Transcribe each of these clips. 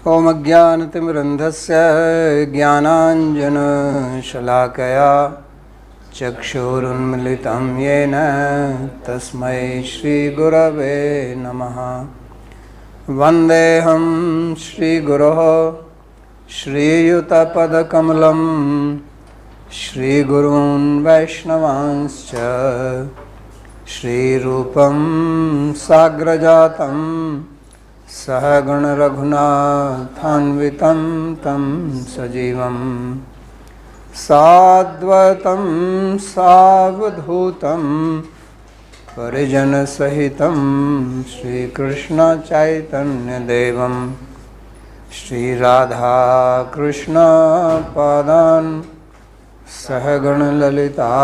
ॐ अज्ञानतिमिरन्धस्य ज्ञानाञ्जनशलाकया चक्षुरुन्मिलितं येन तस्मै श्रीगुरवे नमः। वन्देऽहं श्रीगुरोः श्रीयुतपदकमलं श्रीगुरून् वैष्णवांश्च श्रीरूपं साग्रजातं सहगण रघुनाथान्वितं तं सजीवं साद्वैतं सावधूतं परिजनसहितं श्रीकृष्ण चैतन्यदेवं श्रीराधाकृष्णपादान् सहगण ललिता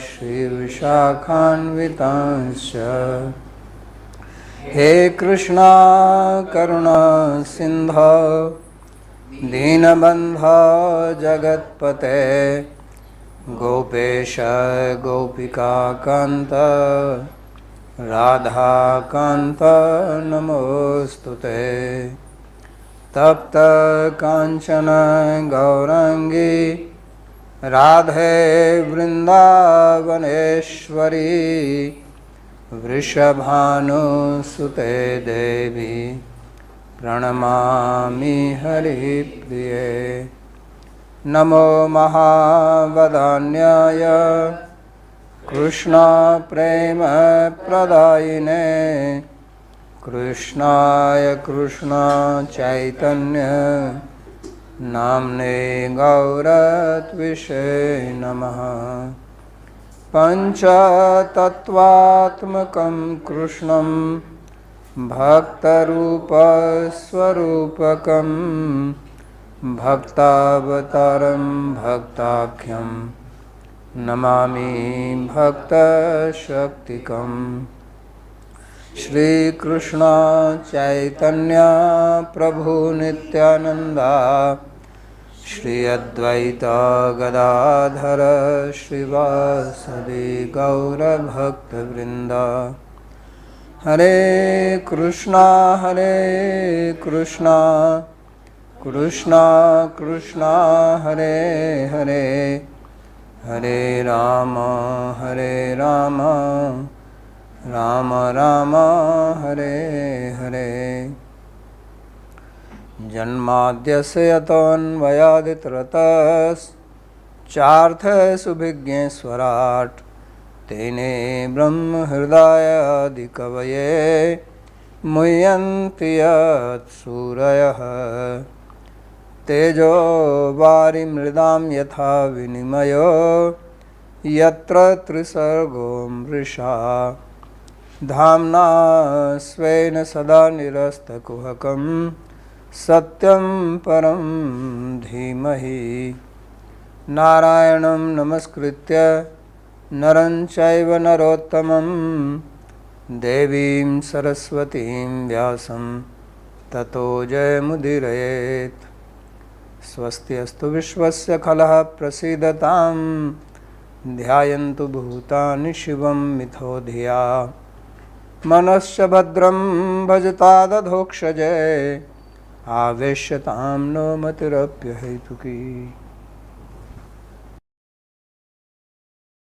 श्रीविशाखान्वितांश्च। हे कृष्णा करुणा सिंधो दीनबंधो जगत्पते गोपेश गोपिका कांत राधा कांत नमोस्तुते। तप्त कांचन गौरांगी राधे वृंदावनेश्वरी वृषभानुसुते देवी प्रणमामि हरिप्रिये। नमो महावदान्याय कृष्णा प्रेम प्रदायिने कृष्णाय कृष्णा चैतन्य नाम्ने गौरत्विषे नमः। पंचतत्वात्मकं कृष्णं भक्तरूपस्वरूपकं भक्तावतारं भक्ताख्यं नमामि भक्तशक्तिकं। श्रीकृष्ण चैतन्य प्रभु नित्यानंदा श्री अद्वैत गदाधर श्रीवासदि गौरभक्तवृंद। हरे कृष्णा कृष्णा कृष्णा हरे हरे हरे राम राम राम हरे हरे। जन्माद्यस्य यतोऽन्वयादितरतश्चार्थसुभिज्ञेश्वराट् तेने ब्रह्महृदयादिकवये मुह्यन्ति यत्सूरयः। तेजो वारिमृदां यथा विनिमयो यत्र त्रिसर्गो मृषा धाम्ना स्वेन सदा निरस्तकुहकं सत्यं परं धीमहि। नारायणं नमस्कृत्य नरं चैव नरोत्तमं देवीं सरस्वतीं व्यासं ततो जयमुदीरयेत्। स्वस्ति अस्तु विश्वस्य खलः प्रसीदतां ध्यायन्तु भूतानि शिवं मिथो धिया। मनश्च भद्रं भजतादधोक्षजे आवेश्यतां नो मतिरप्यहेतुकी।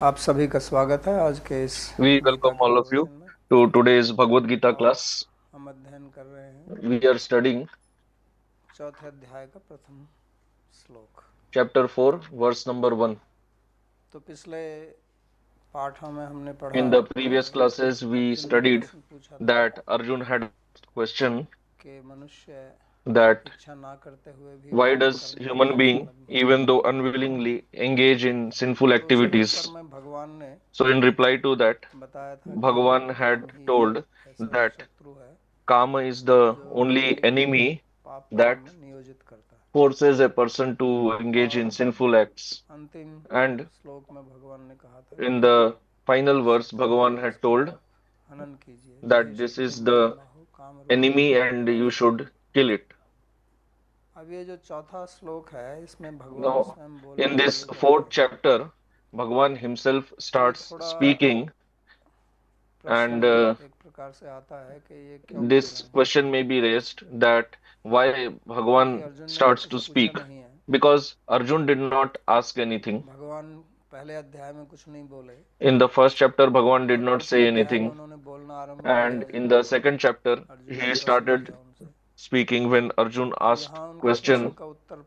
आप सभी का स्वागत है आज के इस We welcome all of you to today's Bhagavad-Gita class. हम अध्ययन कर रहे हैं We are studying चौथे अध्याय का प्रथम श्लोक chapter 4, verse number 1. तो पिछले पाठों में हमने पढ़ा In the previous classes, we studied that Arjun had asked question कि मनुष्य that इच्छा ना करते हुए भी why does human being, even though unwillingly, engage in sinful activities? में भगवान ने So in reply to that, बताया था Bhagavan had told that शत्रु है karma is the only enemy that नियोजित करता है। forces a person to engage in sinful acts. अंतिम And श्लोक में भगवान ने कहा था in the final verse, Bhagavan had told हनन कीजिए that this is the enemy and you should kill it. अब ये जो चौथा श्लोक है इसमें भगवान Now, स्वयं बोल in this fourth chapter, Bhagavan himself starts speaking, and एक प्रकार से आता है कि ये this question may be raised that why क्योंकि Bhagavan अर्जुन ने तो starts कुछ to पूछा speak. नहीं है। Because Arjun did not ask anything. भगवान पहले अध्याय में कुछ नहीं बोले, In the first chapter, Bhagavan did और not दूसरे say अध्याय में anything. उन्होंने बोलना आरंभ And किया in जब the second chapter, अर्जुन ने he प्रश्न started किया उनसे। speaking when Arjun तो asked यहाँ उनके प्रश्न question. का उत्तर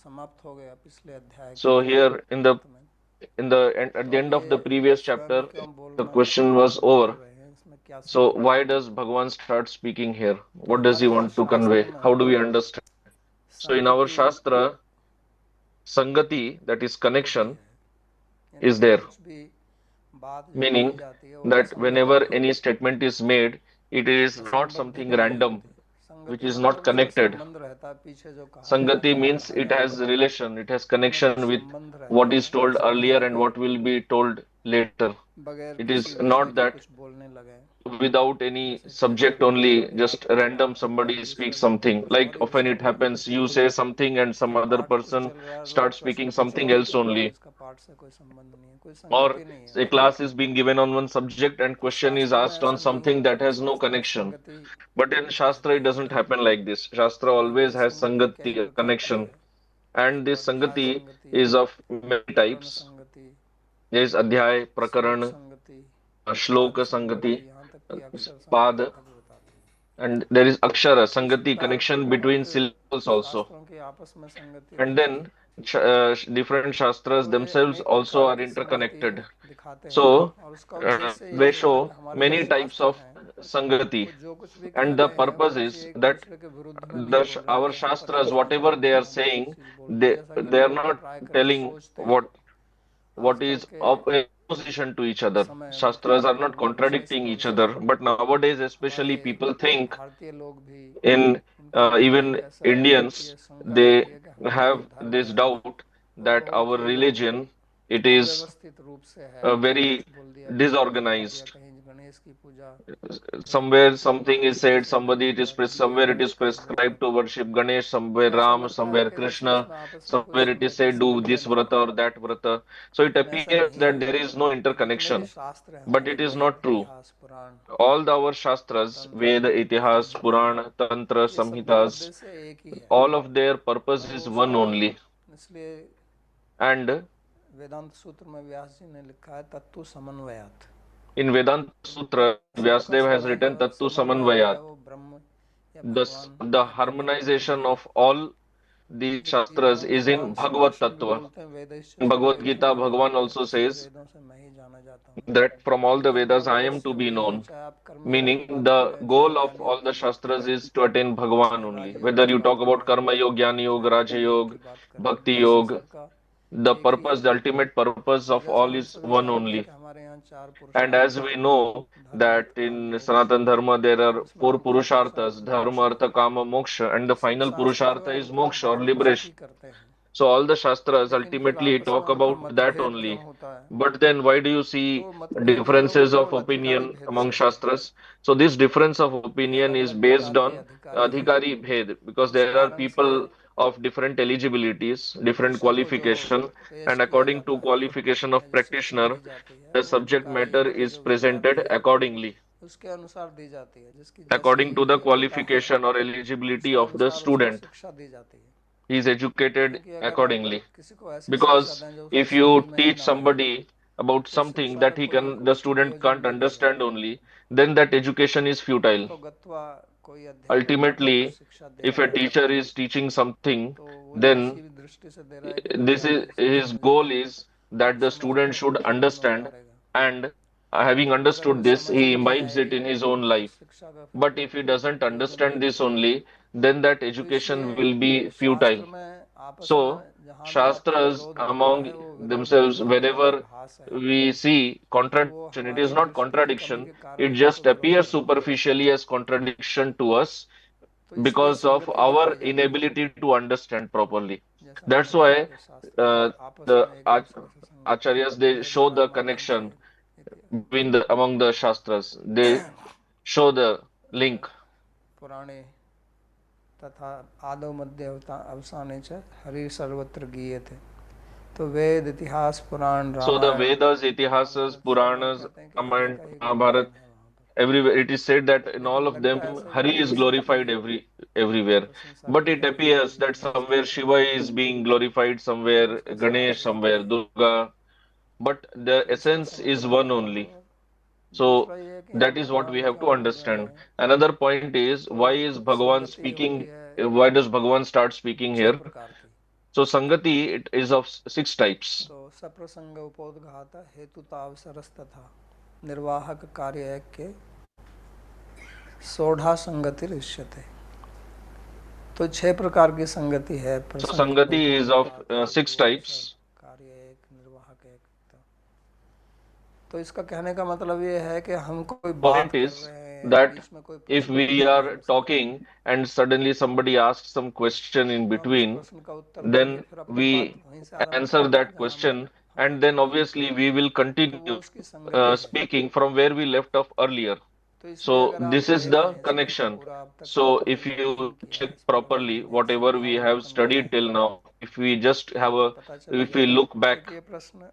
समाप्त हो गया पिछले अध्याय के So here अंत में। at तो the अब end of the ये previous स्वयं chapter, क्यों the बोलना question was आरंभ कर over. रहे हैं, इसमें क्या So संगति why है? does Bhagavan start speaking here? तो What does he हमारे want to शास्त्र convey? How में do we understand? So in our संगति Shastra, Sangati, that is होती connection, है, यानी is जो there. कुछ भी बात जो कही Meaning जाती है वो that असंगत whenever होती है, any statement is made, it is not something असंबद्धित नहीं random, होती। which संगति is not मतलब उसका connected. संबंध रहता है, पीछे जो कहा गया Sangati था means it पढ़ाया has गया relation, it has उनमें कुछ connection with संबंध what रहता is है, told ऐसा नहीं earlier है and कि what will be told later. बगैर It किसी is विषय not के that कुछ बोलने लगे। without any जैसे कई बार subject होता है only, कि just आप random किसी somebody विषय speaks something. Like Gauri often विषय it बोल रहे happens, थे, you say something and some उसका other पाठ कुछ person चल रहा है, वो starts प्रश्न speaking कुछ something और else पूछ रहा है only. जिसका पाठ से कोई संबंध नहीं है, कोई Or संगति नहीं है a उसमें। class is being given on one subject and तो question is शास्त्र में asked on ऐसा नहीं something होता that है, has no शास्त्र में connection. संगति But in Shastra, रहती it है doesn't हमेशा। happen like this. Shastra यहाँ always पे has संगति कई Sangati, a प्रकार की connection. है। And एक तो this अध्याय Sangati संगति, is of many प्रकरण types. संगति, There is Adhyay, श्लोक Prakaran, संगति, पाद Shloka संगति, Sangati, यहाँ तक कि अक्षर संगति Pad, तक बताते हैं। and there is Akshara, तो इस Sangati, प्रकार connection बहुत between syllables also. शास्त्रों की आपस में संगति And रहती है। then different Shastras तो ये themselves अनेक also प्रकार are की संगति interconnected. दिखाते हैं, So और उसका उद्देश्य ये they होता है कि show हमारे जो many types शास्त्र of हैं Sangati. वो जो कुछ भी कह And the रहे हैं वो purpose किसी is एक that दूसरे के विरुद्ध में नहीं बोल रहे हैं our कि यहाँ पर ये Shastras, कहा गया whatever है they तो are यहाँ दूसरी saying, चीज बोल दी, जैसा कि they are लोग not प्राय करके telling सोचते हैं what आजकल is के opposition to each other. समय में। Shastras are not और विशेष contradicting तौर each से other. But nowadays, हमारे especially people think भारतीय लोग भी, in उनके मन में एक even ऐसा ये Indians, शंका रहती they है कि हमारा जो have धर्म this है doubt वो that बहुत our he religion, it is अव्यवस्थित रूप से है, कहीं very कुछ बोल दिया, कहीं कुछ बोल दिया, disorganized. कहीं गणेश की पूजा, कहीं Somewhere something is Krishna said, की somebody it is पूजा, कहीं somewhere it वेद is कहीं prescribed Gaur. to worship Ganesh, somewhere तो ऐसा Ram, लगता है somewhere कि जैसे Krishna, उसमें आपस में कोई somewhere it is said do समन्वय this नहीं vrata है, or that vrata. So it लेकिन ऐसा appears नहीं that है। there is no ये जितने भी interconnection, शास्त्र हैं but हमारे, it is Veda not true. इतिहास पुराण All our Shastras, तंत्र Veda, Itihas, संहिता, Purana, Tantra, ये सब का Samhitas, उद्देश्य एक ही है, all of their purpose और is वो one उसका, only. इसलिए And वेदांत सूत्र में व्यास जी ने लिखा है तत्व समन्वयात। in Vedanta Sutra, सबका Vyasadeva has written Tattu समन्वय, चाहे Samanvayat. वो ब्रह्म या Thus, भगवान the या दैवी कोई भी harmonization है। of all these Shastras Gita में is in भगवान श्री Bhagavad कृष्ण भी Tattva. बोलते हैं वेदैश्च In Bhagavad सर्वैश्च Gita, Veda Bhagavan Veda, also सभी says वेदों से मैं ही जाना जाता हूँ। that from all यानी the कि इनका Vedas I am उद्देश्य to be वही है, known. चाहे आप कर्म योग की Meaning बात the करें, चाहे goal of ज्ञान all योग the की बात Shastras करें, is to attain Bhagavan चाहे only. राजयोग Whether की you बात talk about करें, Karma Yoga, Jnana चाहे Yoga, Raja भक्ति योग Yoga, की बात करें, Bhakti उद्देश्य Yoga, सबका the एक ही purpose, है। the ultimate purpose और of जैसा all हम is सभी one जानते हैं only. कि हमारे यहाँ चार And पुरुषार्थ as हैं, we know धर्म that अर्थ काम in मोक्ष, Sanatan Dharma there और are उसमें four अंतिम पुरुषार्थ Purusharthas, मोक्ष Dharma, है। Artha, Kama, Moksha, and the तो सब final शास्त्र जो Purushartha है is वो Moksha or धर्म को ही liberation. करते हैं, So all the Shastras लेकिन फिर ultimately आपस में talk उनका about that मतभेद क्यों only. होता है? But then why do you see तो मतभेद differences of केवल अधिकारी opinion भेद among से है Shastras? So this difference of कि opinion अलग is अलग based प्रकार के on अधिकारी हैं। Adhikari Bhed because इस there are कारण से people of different eligibilities, different विषय को जो qualification, पेश and किया according to जाता है qualification या of जो शिक्षा practitioner, दी जाती है the वो subject अधिकारी matter योग की is जो विद्यार्थी presented है accordingly, उसके अनुसार दी जाती है, जिसकी जैसी according to the योग्यता है qualification or eligibility उसके of the अनुसार उसको student. शिक्षा दी जाती है। He is educated क्योंकि अगर आप accordingly. किसी को ऐसी शिक्षा Because दें जो उसको if समझ you में ही teach ना आए somebody about तो something शिक्षा का that कोई the student प्रयोजन can't नहीं रहेगा। understand only, then that education is futile. तो गत्वा कोई अध्यापक आपको Ultimately, शिक्षा दे if रहा a है teacher is teaching something, तो वो ये then इसी दृष्टि से दे रहा है कि this is विद्यार्थी his समझ goal जाए is that और the समझ के student should अपने जीवन में understand, उतारेगा। and having अगर वो understood this, समझ he ही नहीं imbibes it आएगी in his own तो life. शिक्षा का फिर But कोई if he doesn't प्रयोजन भी understand नहीं this है। only, then that तो इसलिए education will be futile. शास्त्र में आपस So, में जहाँ भी आपको Shastras विरोध दिखता among है वो विरोध themselves, नहीं है, यदि wherever भास है we see तो वो contradiction, it is हमारी not दृष्टि की कमी contradiction, के it कारण हमको just विरोध appears करता है। superficially as contradiction to us तो इसलिए because of संगति our दिखाई जाती है, inability to understand properly. जैसा That's मैंने कहा why कि शास्त्र uh, आपस the में एक दूसरे से संगति, acharyas they Veda show the पुराण तंत्र connection between the among the shastras. They show the link. पुराणे तथा आदौ मध्य अवसाने च हरि सर्वत्र गीयते। तो वेद इतिहास पुराण So the Ramayan Vedas, Itihasas, Mahabharat सब लोग Puranas, कहते हैं कि हरि Ramayana, का ही Mahabharat, गुणगान है वहाँ पर। everywhere. It is said that in all लेकिन of लगता them, है ऐसा Hari is जैसे शक्ति glorified everywhere. प्रशंसा But की it जा रही है appears that जीवन में somewhere सबके, Shiva is being glorified, और somewhere उसके Ganesh, साथ एक somewhere Durga. But the तो इसका essence is समतुल्य one भाव। only. और So दूसरा ये है कि यहाँ that is what we भगवान have क्या to बोल रहे understand. हैं। Another point is, तो why is Bhagavan संगति होती speaking? है Why does Bhagavan start speaking 6 here? प्रकार की। So Sangati, it is of six types. तो सप्रसंग उपोद्घात हेतुतावसरस तथा निर्वाहक कार्य के सोढ़ा संगति ऋष्यते। तो 6 प्रकार की संगति है, So प्रसंग Sangati is of उपोद्घात हेतु six अवसर types. कार्य एक निर्वाहक एक। तो इसका कहने का मतलब ये है कि हम कोई बात Point कर is रहे हैं, that बीच में कोई if प्रश्न we पूछ लिया are किसी ने, talking and suddenly somebody asks some question in तो हम उस between, प्रश्न का उत्तर देके then फिर अपनी बात we वहीं से आरंभ answer करते हैं that जहाँ हम question, हमें and then छोड़ा था। obviously we will तो वो continue उसकी संगति है। speaking from where we left off earlier. तो इसलिए So अगर आप this is देख the रहे हैं इसको तो connection. पूरा अब तक का So जो if हमने अध्ययन you किया है, check इस पूरे properly, अध्ययन में एक whatever we have समभावापन्न किया studied है, till now, if we just have तो a, पता if we चलेगा look back, कि ये प्रश्न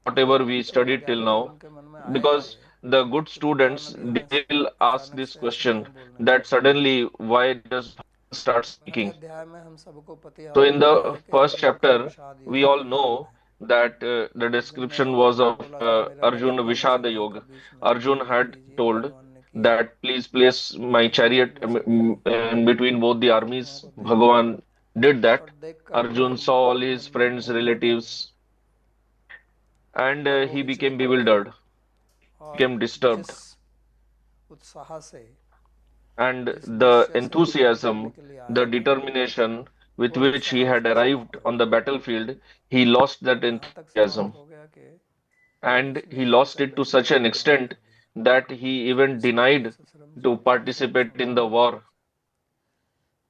whatever we जो studied till विद्यार्थी हैं now, उनके मन में आएगा because ये the good कि भगवान students, अभी हमें they will ask अचानक this से ऐसा question क्यों बोलने that लगे। suddenly why does Bhagavan start पहले speaking? अध्याय में हम सबको So पता in पता the है कि first अर्जुन का chapter, विषाद we योग all क्या काम know है। that the अर्जुन ने description was of बोला था मेरा रथ Arjun बोलने से Vishada पहले Yoga. बीच में आप Arjun विराम had दीजिए, told भगवान ने किया, that please place my फिर भी chariot अर्जुन ऐसा नहीं in between both the Pratima armies. को देखा Bhagavan did that. और देखकर Arjun एकदम saw all his मन में friends, मोहित हो गया वो, relatives, and और वो he became विचलित हो गया। bewildered, और became disturbed. जिस उत्साह से, And जिस the निश्चय से वो युद्ध करने enthusiasm, के लिए the आया था, determination with वो which he उत्साह had उसका arrived समाप्त हो on the गया। battlefield, he lost that और यहाँ तक समाप्त enthusiasm. हो गया कि And उसने he युद्ध lost it करने to से such भी an इनकार extent कर दिया। that he तो even इसकी वजह denied से to सब participate छोड़ in the दिया। war.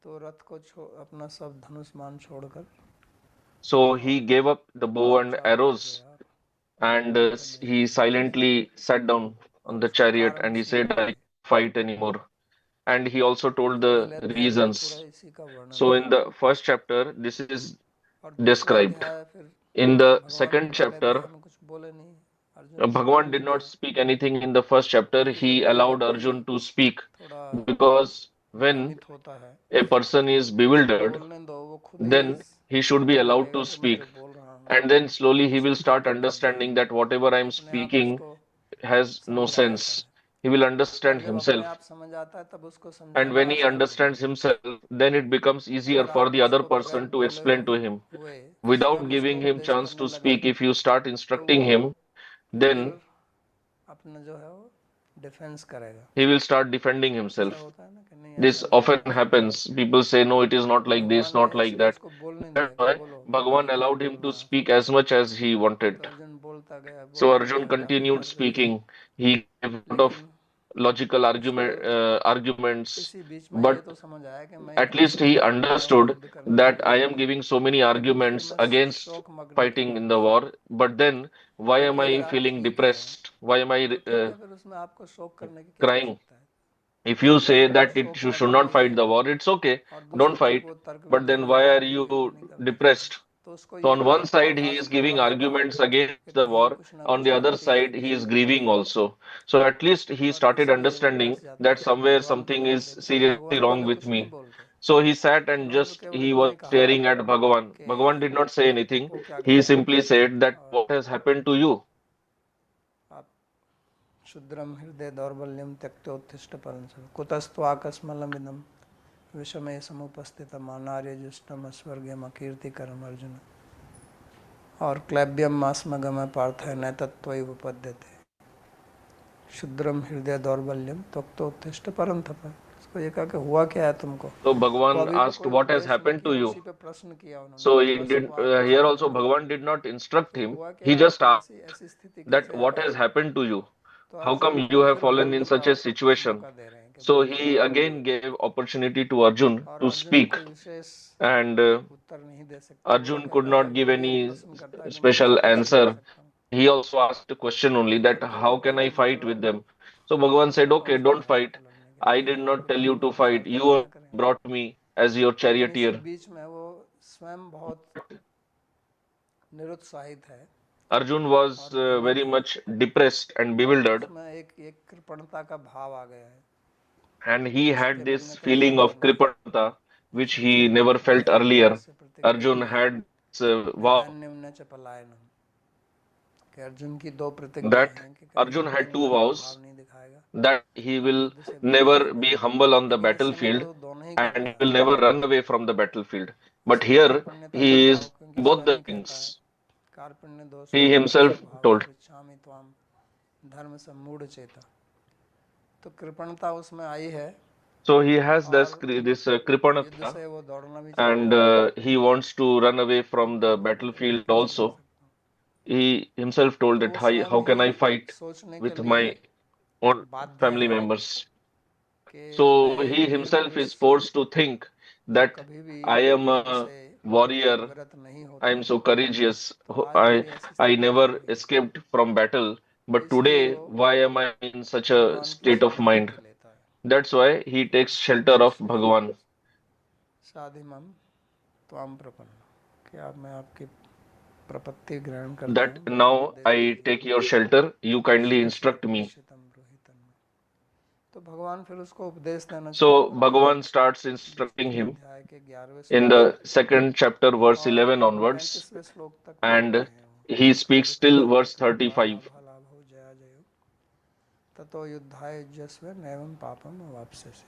तो रथ को अपना सब धनुष मान छोड़कर So और he gave up the bow and चुपचाप बैठ arrows, गया, and युद्ध करने की he इच्छा नहीं की। silently sat down on और the उसके chariot कारण and he इसमें said, I दिए। can't fight anymore. And he also told तो the पहले अध्याय में तो पूरा reasons. इसी का वर्णन So है। in the first chapter, this is और दूसरा described. अध्याय फिर In the भगवान भी second पहले chapter, अध्याय में कुछ बोले नहीं, अर्जुन को Bhagavan बोलने did not दिया, speak anything in the first chapter. क्योंकि जब He कोई allowed व्यक्ति Arjun to speak थोड़ा because when भ्रमित होता है a person is तो उसको bewildered, बोलने दो, वो खुद ही then he should be समझने allowed लगेगा to कि मैं speak. जो बोल रहा हूँ And then slowly वो he will सबको start ठीक कर देगा, understanding that whatever I'm अपने आप speaking उसको has no समझ आ जाता sense. है। He will और understand जब अपने himself. आप समझ आता है तब उसको And समझाना when he आसान होता understands है। himself, then it becomes easier अगर for आप the other उसको बगैर person to बोले explain to him. हुए Without स्वयं उसको giving him उपदेश chance करने to लगे speak, if you start तो वो instructing him, फिर then अपना जो है वो डिफेंस करेगा। he will start defending ऐसा himself. होता है ना कि नहीं This ऐसा नहीं often है, ऐसा नहीं है। happens. People say, no, it is not तो like this, भगवान ने not like इसलिए that. उसको बोलने That's दिया कि why बोलो, Bhagavan तुम्हारी इच्छा allowed him to बोलना। speak as much as he तो wanted. अर्जुन So बोलता Arjun गया काफी continued तर्क दिए, speaking. He gave a lot of लेकिन logical उसको arguments, इसी बीच में ये but तो समझ आया कि मैं at इतने least he शक्तिशाली हूँ understood युद्ध करने के that I लिए, am giving so many लेकिन फिर arguments मैं against शोक मग्न fighting क्यों in हूँ। the war. But then, why am क्योंकि अगर I आप feeling ठीक हैं depressed? Why am I तो ठीक है, फिर उसमें आपको शोक करने की क्या crying? आवश्यकता है। If you एक say तरफ that शोक you मत should not fight कीजिए the war, it's okay, और don't दूसरी तरफ fight. वो तर्क भी But दे then रहा why है are कि नहीं युद्ध you नहीं करना। depressed? तो उसको So ये on भी one side he आभास is हो giving रहा था arguments against कि the कहीं war, कुछ ना on कुछ the other व्यक्ति है side he is जो grieving also. So at least he और started इसलिए वो understanding बैठ जाता that है, तो somewhere भगवान something बोलने is देते हैं। seriously भगवान wrong पहले with कुछ नहीं me. बोलते, So he sat and उन्होंने तो just केवल he इतना was ही कहा staring at Bhagavan. कि Bhagavan did not say anything. वो क्या He करें। simply said that और what has happened to you? आप शुद्रम हृदय दौर्बल्यम त्यक्तोत्थिष्ठ परंस कुतस्तु आकस्मलमिदम विषमय समुपस्थित मानार्य जुष्टम अस्वर्गम अकीर्तिकरम अर्जुन और क्लैब्यम मास्मगम पार्थ न तत्त्वैव उपद्यते शुद्रम हृदय दौर्बल्यम त्यक्तोत्थिष्ठ परंतप। इसको ये कहा कि हुआ क्या है तुमको। So तो Bhagavan अभी तो asked कोई what has उपदेश नहीं happened to किया, you. उसी पे प्रश्न किया उन्होंने, So he कुतस्तु did here also आकस्मलमिदम, Bhagavan did not instruct कि him. हुआ He क्या है just कि asked ऐसी ऐसी स्थिति that कैसे आ what has गई। happened to you? तो How come अर्जुन you को have फिर fallen in बोलने का such a situation? मौका दे रहे हैं कि So बोलो। he again gave opportunity to Arjun और to अर्जुन speak, कोई विशेष and उत्तर नहीं दे सकता, वो Arjun could कहता है not give फिर भी एक any प्रश्न करता है कि मैं special उनसे कैसे लड़ answer. सकता हूँ। He also asked a question only तो that अर्जुन how कहता can है I कि मत fight लड़ो, with them? So Bhagavan said, मैं okay, कौन सा don't मैं fight. आपको लड़ने के लिए, I मैं did तो not आपके tell you भाई to भाई के fight. साथ लड़ाई You ना करें। brought me as your लेकिन इसी charioteer. बीच में वो स्वयं बहुत निरुत्साहित है Arjun was और धीमे very धीमे much depressed and bewildered, उसमें एक एक कृपणता का भाव आ गया है, and he इसके had this बिना तो feeling चलना of नहीं, Kripanata, which ऐसा he चैतन्य never felt भाव earlier. से प्रतिज्ञा Arjun की है, had this vow नैदान्यम न च पलायनम, कि अर्जुन की दो प्रतिज्ञा that हैं कि कभी Arjun had two दीनता का vows, भाव नहीं दिखाएगा that he और will युद्ध से विचलित never नहीं be होगा। humble on the लेकिन इस समय battlefield तो दोनों ही कर and he रहा will है, never run away from the battlefield. But इसलिए here कार्पण्यता का he भाव, is क्योंकि both स्वयं the ही कहता है things. कार्पण्य दोषो He मोह himself स्वभाव told. पृच्छामि त्वाम धर्म सम्मूढ़ चेता। तो कृपणता उसमें आई है So he has this और युद्ध Kripanata, से वो दौड़ना भी and चाहता है। he wants to run away वो from the कहता है कि मैं battlefield कैसे कर also. सकता हूँ, He himself told तो that वो स्वयं how can he I fight सोचने के with लिए my own बाध्य family है members? कि So मैं एक he वीर himself पुरुष is forced to think जो that कभी भी I am युद्ध a से warrior, विरत नहीं I होता am हूँ, so courageous, तो आज मेरी ऐसी I स्थिति क्यों never हुई। escaped from battle, तो but इसलिए today वो why am I in such a भगवान की state of mind? शरणागति लेता है। That's why he takes shelter of शिष्य Bhagavan. साधिमम त्वाम प्रपन्न, कि आप मैं आपकी प्रपत्ति ग्रहण करता That हूँ, आप now उपदेश I दीजिए। take your shelter, you kindly शिरसा instruct me. प्रदिशितम ब्रूहि तन्मे। तो भगवान फिर उसको उपदेश देना चालू So करते हैं Bhagavan starts instructing दूसरे him अध्याय के 11वें in श्लोक से the second chapter, verse और 11 onwards, 35वें श्लोक तक पढ़ते and हैं। वो he speaks till Vikrant verse कृत्वा 35. लाभा लाभो जया जयो ततो युद्धाय युज्यस्व नैवं पापम अवाप्स्यसि।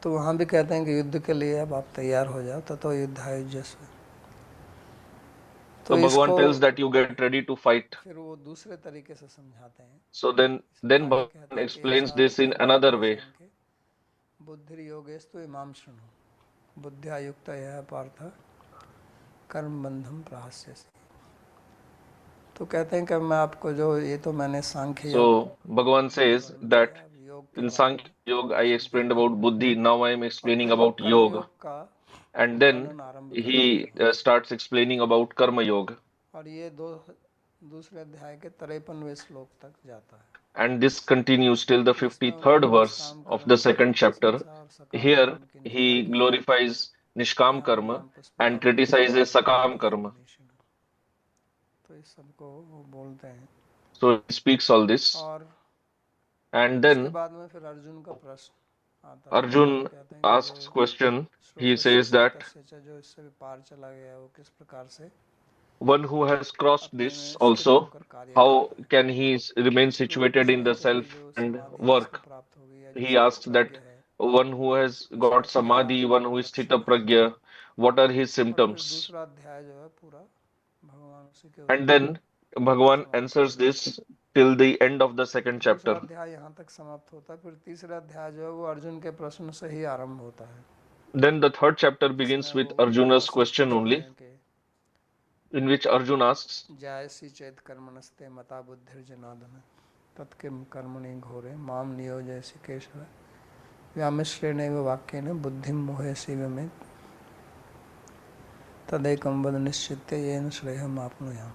तो वहाँ भी कहते हैं कि युद्ध के लिए अब आप तैयार हो जाओ, ततो युद्धाय युज्यस्व। तो So Bhagavan इसको tells that you get ready to fight. फिर वो दूसरे तरीके से समझाते हैं। So then इसमें आगे Bhagavan कहते हैं कि explains ऐसा this अर्थ in है another बाह्य way. सांख्य बुद्धि योगेस्तु इमाम शृणु बुद्धिया युक्त यह पार्थ कर्म बंधम प्रहास्यसि। तो कहते हैं कि मैं आपको जो ये तो मैंने सांख्य योग So Bhagavan के लिए says वर्णन that किया, अब योग के in बारे Sankhya में Yoga I सिद्धि explained योग about Buddhi. Now I am और explaining फिर वो about कर्म Yoga. योग का And then वर्णन आरंभ करते हैं he वहाँ से। starts explaining about Karma Yoga. और ये दूसरे अध्याय के 53वें श्लोक तक जाता है। And this continues till the तो इसमें उन्होंने 53rd verse निष्काम of कर्म, the second chapter. प्रशंसा और सकाम Here कर्म की निंदा he की है। glorifies Nishkam Karma यावन्नाम and पुष्पितामह criticizes Sakam संभूतिः Karma. मनीषिण। तो इस सबको वो बोलते हैं So he speaks all this. और And इसके then बाद में फिर अर्जुन का प्रश्न आता है। भगवान Arjun कहते हैं कि जो asks question. He श्रुतस्य says that शक्तस्य च, जो इससे भी पार चला गया, वो किस प्रकार से one who has crossed अपने this में स्थित also, होकर कार्य how करता है। can he remain फिर वो situated पूछते in हैं the कि भाई self जो and समाधि जिसको work? प्राप्त होगी या जो He स्थित asks प्रज्ञ that है, one who has got उसका क्या samadhi, one who is sthita लक्षण है। pragya, what are his और फिर symptoms? दूसरा अध्याय जो है पूरा भगवान उसी के And ऊपर then Bhagavan समाप्त answers होता है। this till the end of the second तो दूसरा chapter. अध्याय यहाँ तक समाप्त होता है। फिर तीसरा अध्याय जो है वो अर्जुन के प्रश्न से ही आरंभ होता है, Then the third chapter जिसमें begins वो with Arjuna's प्रश्न question पूछते only, हैं कि in which Arjun asks, जायसी चेत कर्मणस्ते मता बुद्धिर्जनादन तत्किम कर्मणि घोरे माम नियोजयसि केशव व्यामिश्रेणैव वाक्येन बुद्धिं मोहयसि मे तदेकं वद निश्चित्य येन श्रेयः आपनुयाम।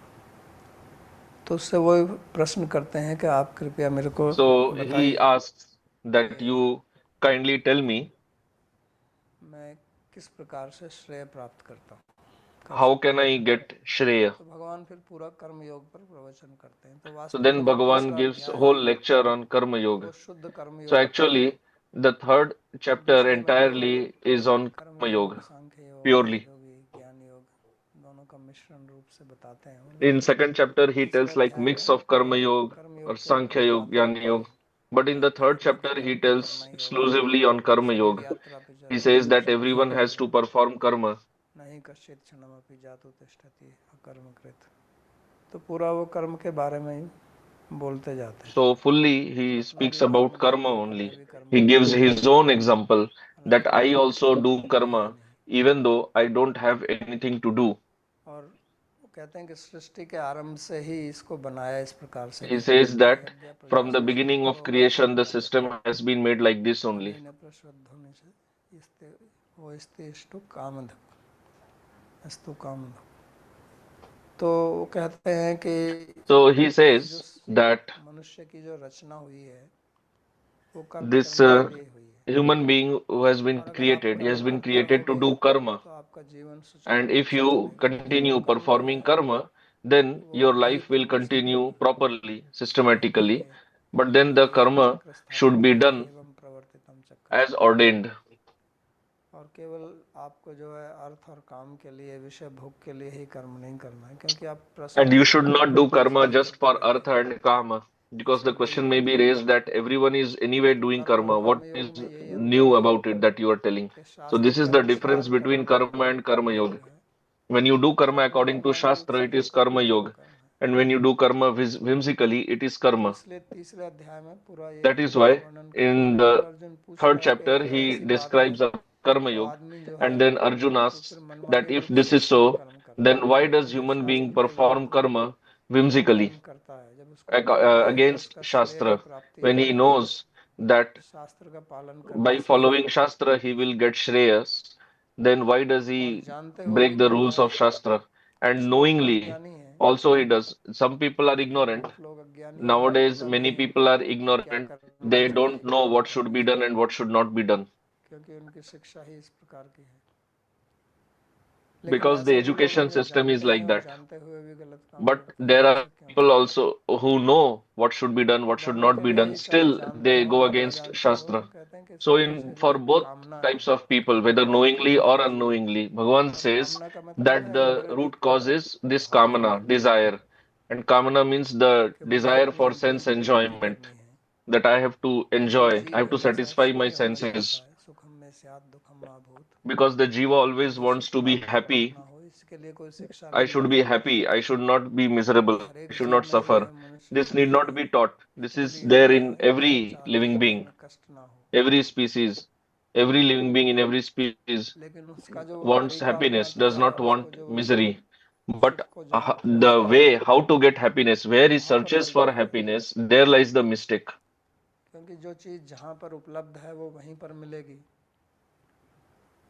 तो उससे वो प्रश्न करते हैं कि आप कृपया मेरे को so he बताइए asks that कि you kindly tell me, मैं किस प्रकार से श्रेय प्राप्त कर how सकता can हूँ। I get Shreya? तो भगवान फिर पूरा कर्म योग पर प्रवचन करते हैं। तो So वास्तव में then जो Bhagavan तीसरा gives अध्याय whole है lecture on Karma वो Yoga. शुद्ध कर्म So योग का है, actually, the third और chapter दूसरे में तो entirely is on कर्म Karma योग, Yoga सांख्य योग, purely. राजयोगी, ज्ञान योग दोनों का मिश्रण रूप से बताते हैं वो। In लेकिन second chapter, he तीसरे tells like अध्याय mix में of Karma पूरा Yoga कर्म or योग के ऊपर Sankhya ही Yoga, बात Jnana करते Yoga. हैं। But in the third कहते हैं कि chapter, he कर्म tells करना ही होगा, exclusively on Karma शरीर Yoga. यात्रा पे He चलो says that मनुष्य नहीं everyone has बनो to perform karma. नहीं कश्चित क्षणमपि जातु तिष्ठति अकर्म कृत। तो पूरा वो कर्म के बारे में ही बोलते जाते हैं So fully कि he अपना speaks भी कर्म about karma देखो कि मैं only. भी कर्म He gives करता हूँ, his own example that हालांकि I मेरा also do धर्म है karma नहीं। even though I don't have anything to do. और वो कहते हैं कि सृष्टि के आरंभ से ही इसको बनाया इस प्रकार से He कि says that यद्य प्रजा from the Srishti beginning of करो वापो creation, the system has been made like this only. अनेन प्रश्वध्वनि से इस्ते वो इस्तेष्टु कामध अस्तु कामध। तो वो कहते हैं कि So he ये जो says that मनुष्य की जो रचना हुई है वो कर्म this करने के लिए हुई है। human being who has been और अगर आप created, he कर्म has been करते created to रहोगे do karma. तो आपका आपका जीवन सुचारू And रूप if से you चलेगा। क्योंकि वो continue कर्म जो performing है karma, then वो your वही life will पूर्ण continue संकल्प properly, वही systematically. है But then the वही एक karma चक्र should स्थापित be करता है, done एवं प्रवर्तितम चक्रम। as ordained. और केवल आपको जो है अर्थ और काम के लिए, विषय भोग के लिए ही कर्म नहीं करना है, क्योंकि आप And प्रश्न you तो should not do karma सभी just करते for रहते artha हैं, and kama, because the इसमें कोई question may be नवीनता raised नहीं। that everyone is anyway तो doing कर्म और karma. What is कर्मयोग में यही अंतर new है about it that you are telling? कि So शास्त्र this के is the difference अनुसार between कर्म karma and karma कर्मयोग yoga. है, When you do karma और according to व्यावहारिक रूप Shastra, से it is देखो तो karma कर्म yoga. कर्म है। And when you do karma whimsically, it is तो karma. इसलिए तीसरे अध्याय में पूरा ये That is why वर्णन करते in हैं। फिर the अर्जुन पूछता third है कि chapter अगर he ऐसी बात है describes a karma तो yoga, आदमी जो है and then Arjun तो asks फिर that मनमानी if रूप this से is क्यों so, कर्म करता then है, why does जब human being शास्त्र के perform विरुद्ध karma whimsically कर्म करता है, जब उसको पता है कि against उसका श्रेय की Shastra, प्राप्ति when he है knows that शास्त्र का पालन करने by से ही, following Shastra he will get Shreyas, then why does और he जानते हुए भी break the करता rules है। of Shastra? कुछ And लोग knowingly अज्ञानी हैं, also he does. Some people are लेकिन ignorant. बहुत लोग अज्ञानी हैं, उनको Nowadays, पता many नहीं है people are कि क्या ignorant. करना They चाहिए don't क्या know नहीं what should करना be done चाहिए, and what should not be done क्योंकि उनकी शिक्षा ही इस प्रकार की है। लेकिन because the ऐसे भी लोग हैं education जो system is जानते हैं like और that. जानते हुए भी गलत काम But करते हैं, there तो are ऐसे क्यों people हैं? also who know what should be done, और what should दोनों not के be लिए done. ही, चाहे Still, जानते they हो go या ना against जानते हो, Shastra. कहते हैं कि So, इसके in पीछे जो for both कामना है types of people, वो whether उसको knowingly करने or की चीज है। unknowingly, Bhagavan और says कामना का मतलब that है the इंद्रिय root cause is this भोग के kamana, लिए, desire. And kamana means the कि मुझे desire अपनी for इंद्रियों sense की तृप्ति enjoyment, करनी है। that I have to क्योंकि enjoy, I जीव have to हमेशा satisfy my सुखी होना चाहता senses. है, सुखम में स्यात् दुखम मा भूत, Because the jiva always मुझे wants सुख to be प्राप्त हो दुख happy. ना हो, इसके लिए कोई शिक्षा I नहीं should be देनी happy. पड़ती। I should not be ये miserable. हर I एक should जीव not में ही suffer. है, मनुष्य This में ही need नहीं not है। be taught. This वो is भी there होता in है, सब every चाहते living हैं कि being, हमें कष्ट ना हो, every species. Every living being in every species लेकिन उसका जो wants तरीका happiness, अपनाता does है, not उसको want जो misery. But सुख को जो the खोजता है, way how to get happiness, where he वहाँ पर searches for गड़बड़ी होती है। happiness, there lies the mistake. क्योंकि जो चीज़ जहाँ पर उपलब्ध है वो वहीं पर मिलेगी,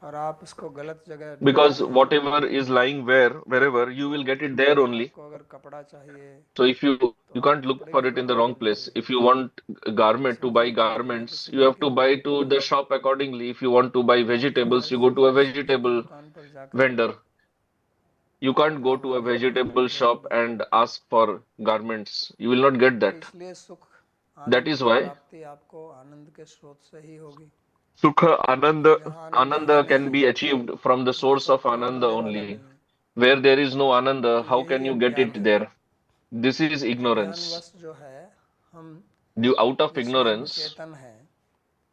और आप उसको गलत जगह Because ढूंढते हैं। whatever is lying wherever, you तो will get it there only. आपको अगर कपड़ा चाहिए So if तो you आप can't look कपड़े for की it in the दुकान wrong पर place. जाइए, If you want a garment to buy सब्जी खरीदना है तो garments, you सब्जी have की to buy दुकान पर to the जाइए, shop accordingly. If you want to buy आप जो है vegetables, you go to a सब्जी की vegetable दुकान पर जाकर vendor. You can't कपड़ा go to a मांगे तो नहीं vegetable shop खरीदोगे। and ask for garments. You will not get तो that. इसलिए सुख That आनंद is की why प्राप्ति आपको आनंद के स्रोत से ही होगी, Sukha, और Ananda, जहाँ आनंद है Ananda can नहीं be achieved from the वहाँ source पर of कोई Ananda करने वाला only. नहीं है। Where there is no Ananda, तो how can यही you get अज्ञान it है। there? This is ignorance. अज्ञानवश जो है हम, Due out of जो स्वयं ignorance, चेतन है,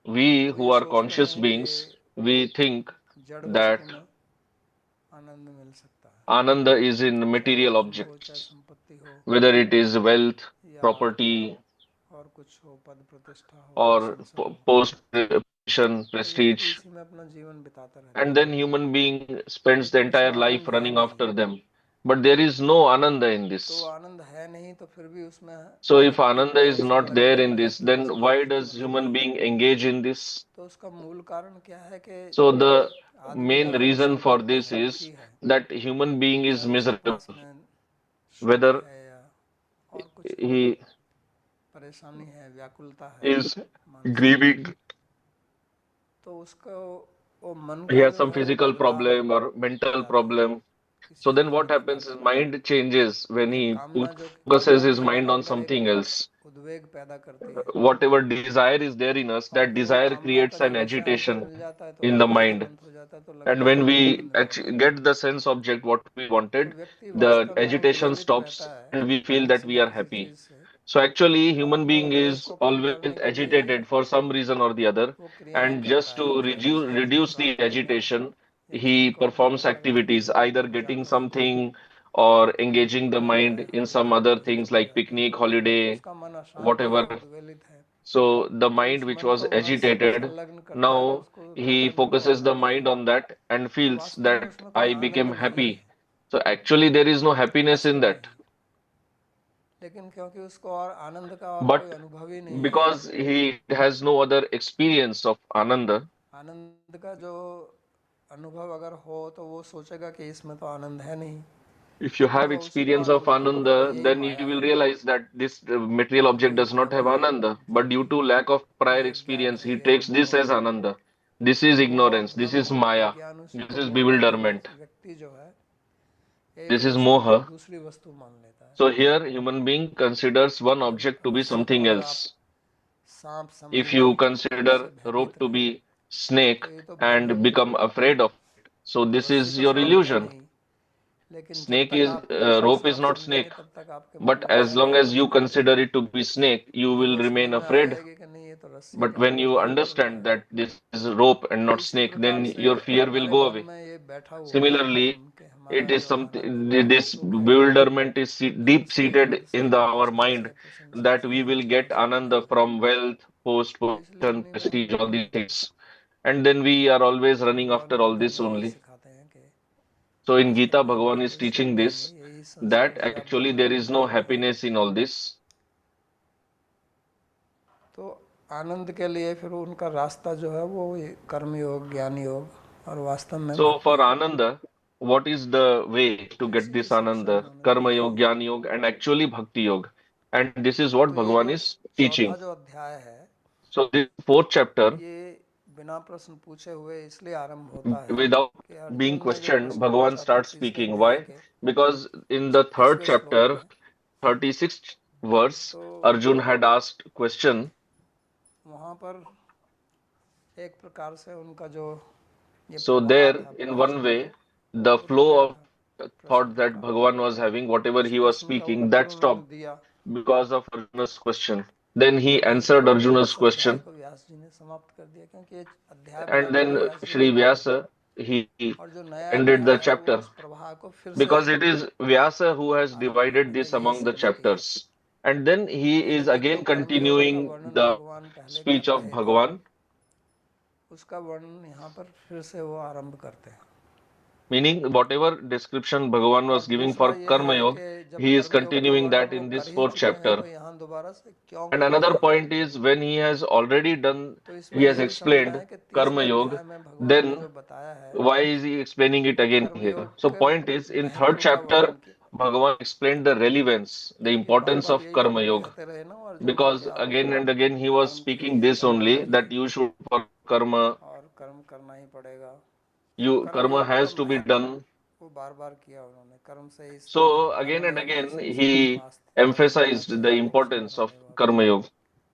we वो who ये are सोचते conscious हैं beings, कि we think जड़ that वस्तु में आनंद मिल सकता है, Ananda is in चाहे material धन हो, चाहे objects, संपत्ति हो, whether it is wealth, या property, और कुछ हो, पद प्रतिष्ठा हो, or प्रशंसा हो। post position, तो व्यक्ति prestige, इसी में अपना जीवन बिताता रहता and है, then human being spends the लेकिन entire उसमें life आनंद है running नहीं। after them. But there is no Ananda in तो this. आनंद है नहीं तो फिर भी उसमें So if व्यक्ति Ananda is प्रयास not लग there in जाता है this, कि then उसको why उसकी does मिले। human being engage in this? तो उसका मूल कारण क्या है कि So the आदमी main जो है वो reason for संकट में this है, is दुखी है, that human being is चाहे उसके miserable. पास में शोक Whether है या और कुछ है, he परेशानी है, व्याकुलता है is मानसिक, grieving, तो उसको वो मन he का has जो some है वो physical बदलाव problem or हो mental जाता है problem. किसी So then चीज़ what में happens? His लगातार, mind changes when या he कामना जो focuses his कि mind हमारे on अंदर एक something else. उद्वेग पैदा करती है, Whatever desire is there in us, और that फिर वो desire कामना का creates an जब विषय हमको agitation मिल जाता है तो in the आनंद mind. तुरंत हो जाता है, तो And लगता है when कि we आनंद मिल गया। get the sense object what we तो wanted, व्यक्ति the वास्तव में agitation उद्वेलित stops रहता है and we feel that किसी we न are किसी happy. चीज़ से, So actually, और human अपने being उद्वेग is को कम always करने के लिए agitated for some reason or the other, वो क्रियाएं and करता just है, to चाहे वो शारीरिक reduce the प्राप्ति हो agitation, या धन he का हो, performs या व्यक्ति activities, इधर either उधर getting जाता रहता है, something or कभी engaging the घूमने mind गए in हम, some इधर other कहीं things चले like जाते हैं, picnic, holiday, उसका मन अशांत है, whatever. उद्वेलित है। So the तो mind उस which मन was को वहाँ agitated, संलग्न करता है तो now उसको he बेहतर नींद आ focuses the जाती है, mind on that and तो feels वास्तव में that उसमें कोई I आनंद became नहीं happy. है, So actually there is no happiness in वास्तव में that. ही। लेकिन क्योंकि उसको और आनंद का और कोई But अनुभव ही नहीं है, because he has no other experience of Ananda, आनंद का जो अनुभव अगर हो तो वो सोचेगा कि इसमें तो आनंद है नहीं, if you लेकिन have वो उसी को experience of आनंद मानता है कि Ananda, यही then माया you will है, realize that this material object यही does not भ्रम have है, Ananda. But due यही to lack of prior यही अज्ञान experience, है, he यही takes मोह this as है। Ananda. This is वो ignorance. This हम is Maya. अज्ञान This को is बोलने के लिए bewilderment. व्यक्ति जो है एक This is वस्तु को Moha. दूसरी वस्तु मान लेता है। So here, human being considers one अगर object to be something अगर आप else. सांप If समझिए you और उससे consider rope भयभीत to रहे be snake तो ये तो and भ्रम ही है। become afraid of it, so this रस्सी is तो your सांप है illusion. नहीं, लेकिन जब Snake तक is आप उसको rope is सांप not समझेंगे snake, तब तक आपके मन but में as भय long रहेगा as you उसके प्रति। consider it to be snake, you जब will वो समझ remain में आ afraid. जाएगी कि नहीं ये तो रस्सी है But तो फिर when वो you भयभीत हो understand जाएगा। that this is rope and तो not इसी snake, प्रकार then से your fear will हमारे go मन away. में ये बैठा हुआ है Similarly, भ्रम कि it हमारा is जो आनंद something, है वो this सुख है bewilderment is वो deep हमसे seated in परिचित our mind, से प्रशंसित that we चीज है will जो get हमसे ananda भयभीत है। from wealth, post, तो इसलिए position, उन्हीं में हम prestige, all भ्रमित these होते things. And then we are always हैं। running भगवान after all गीता this में यही only. सिखाते हैं कि So in इसके Gita, भीतर Bhagavan is कोई सुख teaching नहीं this, है, यही संसार that जगह actually ब्रह्मांड there में is no बैठा हुआ है। happiness in all this. तो आनंद के लिए फिर उनका रास्ता जो है वो ये कर्म योग ज्ञान योग और वास्तव में So भक्ति for योग। Ananda, what is the way to तो get इसी this हिसाब से Ananda? उन्होंने Karma दिया है। Yoga, Jnana Yoga, and actually Bhakti Yoga. And this is what तो ये Bhagavan जो is चौथा teaching. जो अध्याय है So this fourth chapter, ये बिना प्रश्न पूछे हुए इसलिए आरंभ होता है without कि being अर्जुन ने जो questioned, प्रश्न Bhagavan पूछा था starts तीसरे speaking. अध्याय Why? के Because in the third 36वें श्लोक chapter, में 36th verse, तो Arjun had asked question. वहाँ पर एक प्रकार से उनका जो ये So प्रवाह there, था in one प्रवचन का way, वो the रुक गया flow था of प्रश्न thought that का। Bhagavan was having, whatever उस he was प्रश्न का speaking, उत्तर that उन्होंने stopped दिया because of Arjuna's question. Then he और answered Arjuna's इस अध्याय question, को व्यास जी ने समाप्त कर दिया क्योंकि ये अध्याय and बनाना भी then व्यास जी ने Sri ही किया Vyasa he और जो नया ended the अध्याय है वो chapter उस प्रवाह को फिर से because it is Vyasa who has आरंभ divided करने का this यही among the समय किया। chapters. And then he पहले is तक जो again कर्मयोग का continuing वर्णन the भगवान पहले कर speech of रहे थे Bhagavan, उसका वर्णन यहाँ पर फिर से वो आरंभ करते हैं। meaning whatever description Bhagavan और was giving दूसरा for ये Karma है Yoga, कि जब he is कर्मयोग का continuing that वर्णन वो in कर this ही fourth चुके हैं तो chapter. यहाँ दोबारा से क्यों And कर रहे another हैं। point is when he has already done, तो इसमें he has यही समझना explained है कि Karma तीसरे Yoga, अध्याय में भगवान ने then जो बताया है why is he explaining it again here? कर्मयोग So के point is in third महत्व का chapter, वर्णन किया Bhagavan explained the relevance, the क्योंकि बार importance बार of यही तो Karma Yoga. कहते रहे ना अर्जुन को कि Because आप again and again he was कर्म speaking कीजिए this कर्म only खाइए that you should for karma, और कर्म करना ही पड़ेगा। तो you karma कर्मयोग का has to be महत्व done. वो बार बार किया उन्होंने कर्म से ही So again and कर्मणो again वाधिकांक्षते he मास्ते मा emphasized the फलेषु importance कदाचन of देव Karma Yoga.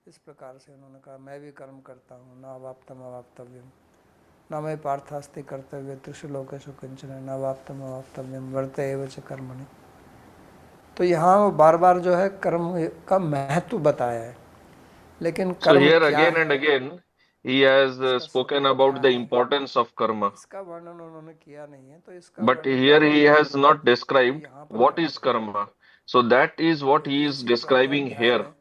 इस प्रकार से उन्होंने कहा मैं भी कर्म करता हूँ न अवाप्तम अवाप्तव्यम न मैं पार्थास्ति कर्तव्य त्रिषु लोकेषु किंचन न अवाप्तम अवाप्तव्यम वर्ते एव च कर्मणि। तो यहाँ वो बार बार जो है कर्म का महत्व बताया है लेकिन So कर्म here क्या again and है again he has इसका spoken स्वरूप about क्या the है importance of karma. इसका वर्णन उन्होंने किया नहीं है। तो इसका But वर्णन here पहले he has not वो described यहाँ पर what is करेंगे karma. So that is what he क्योंकि is इसी चौथे describing अध्याय here. में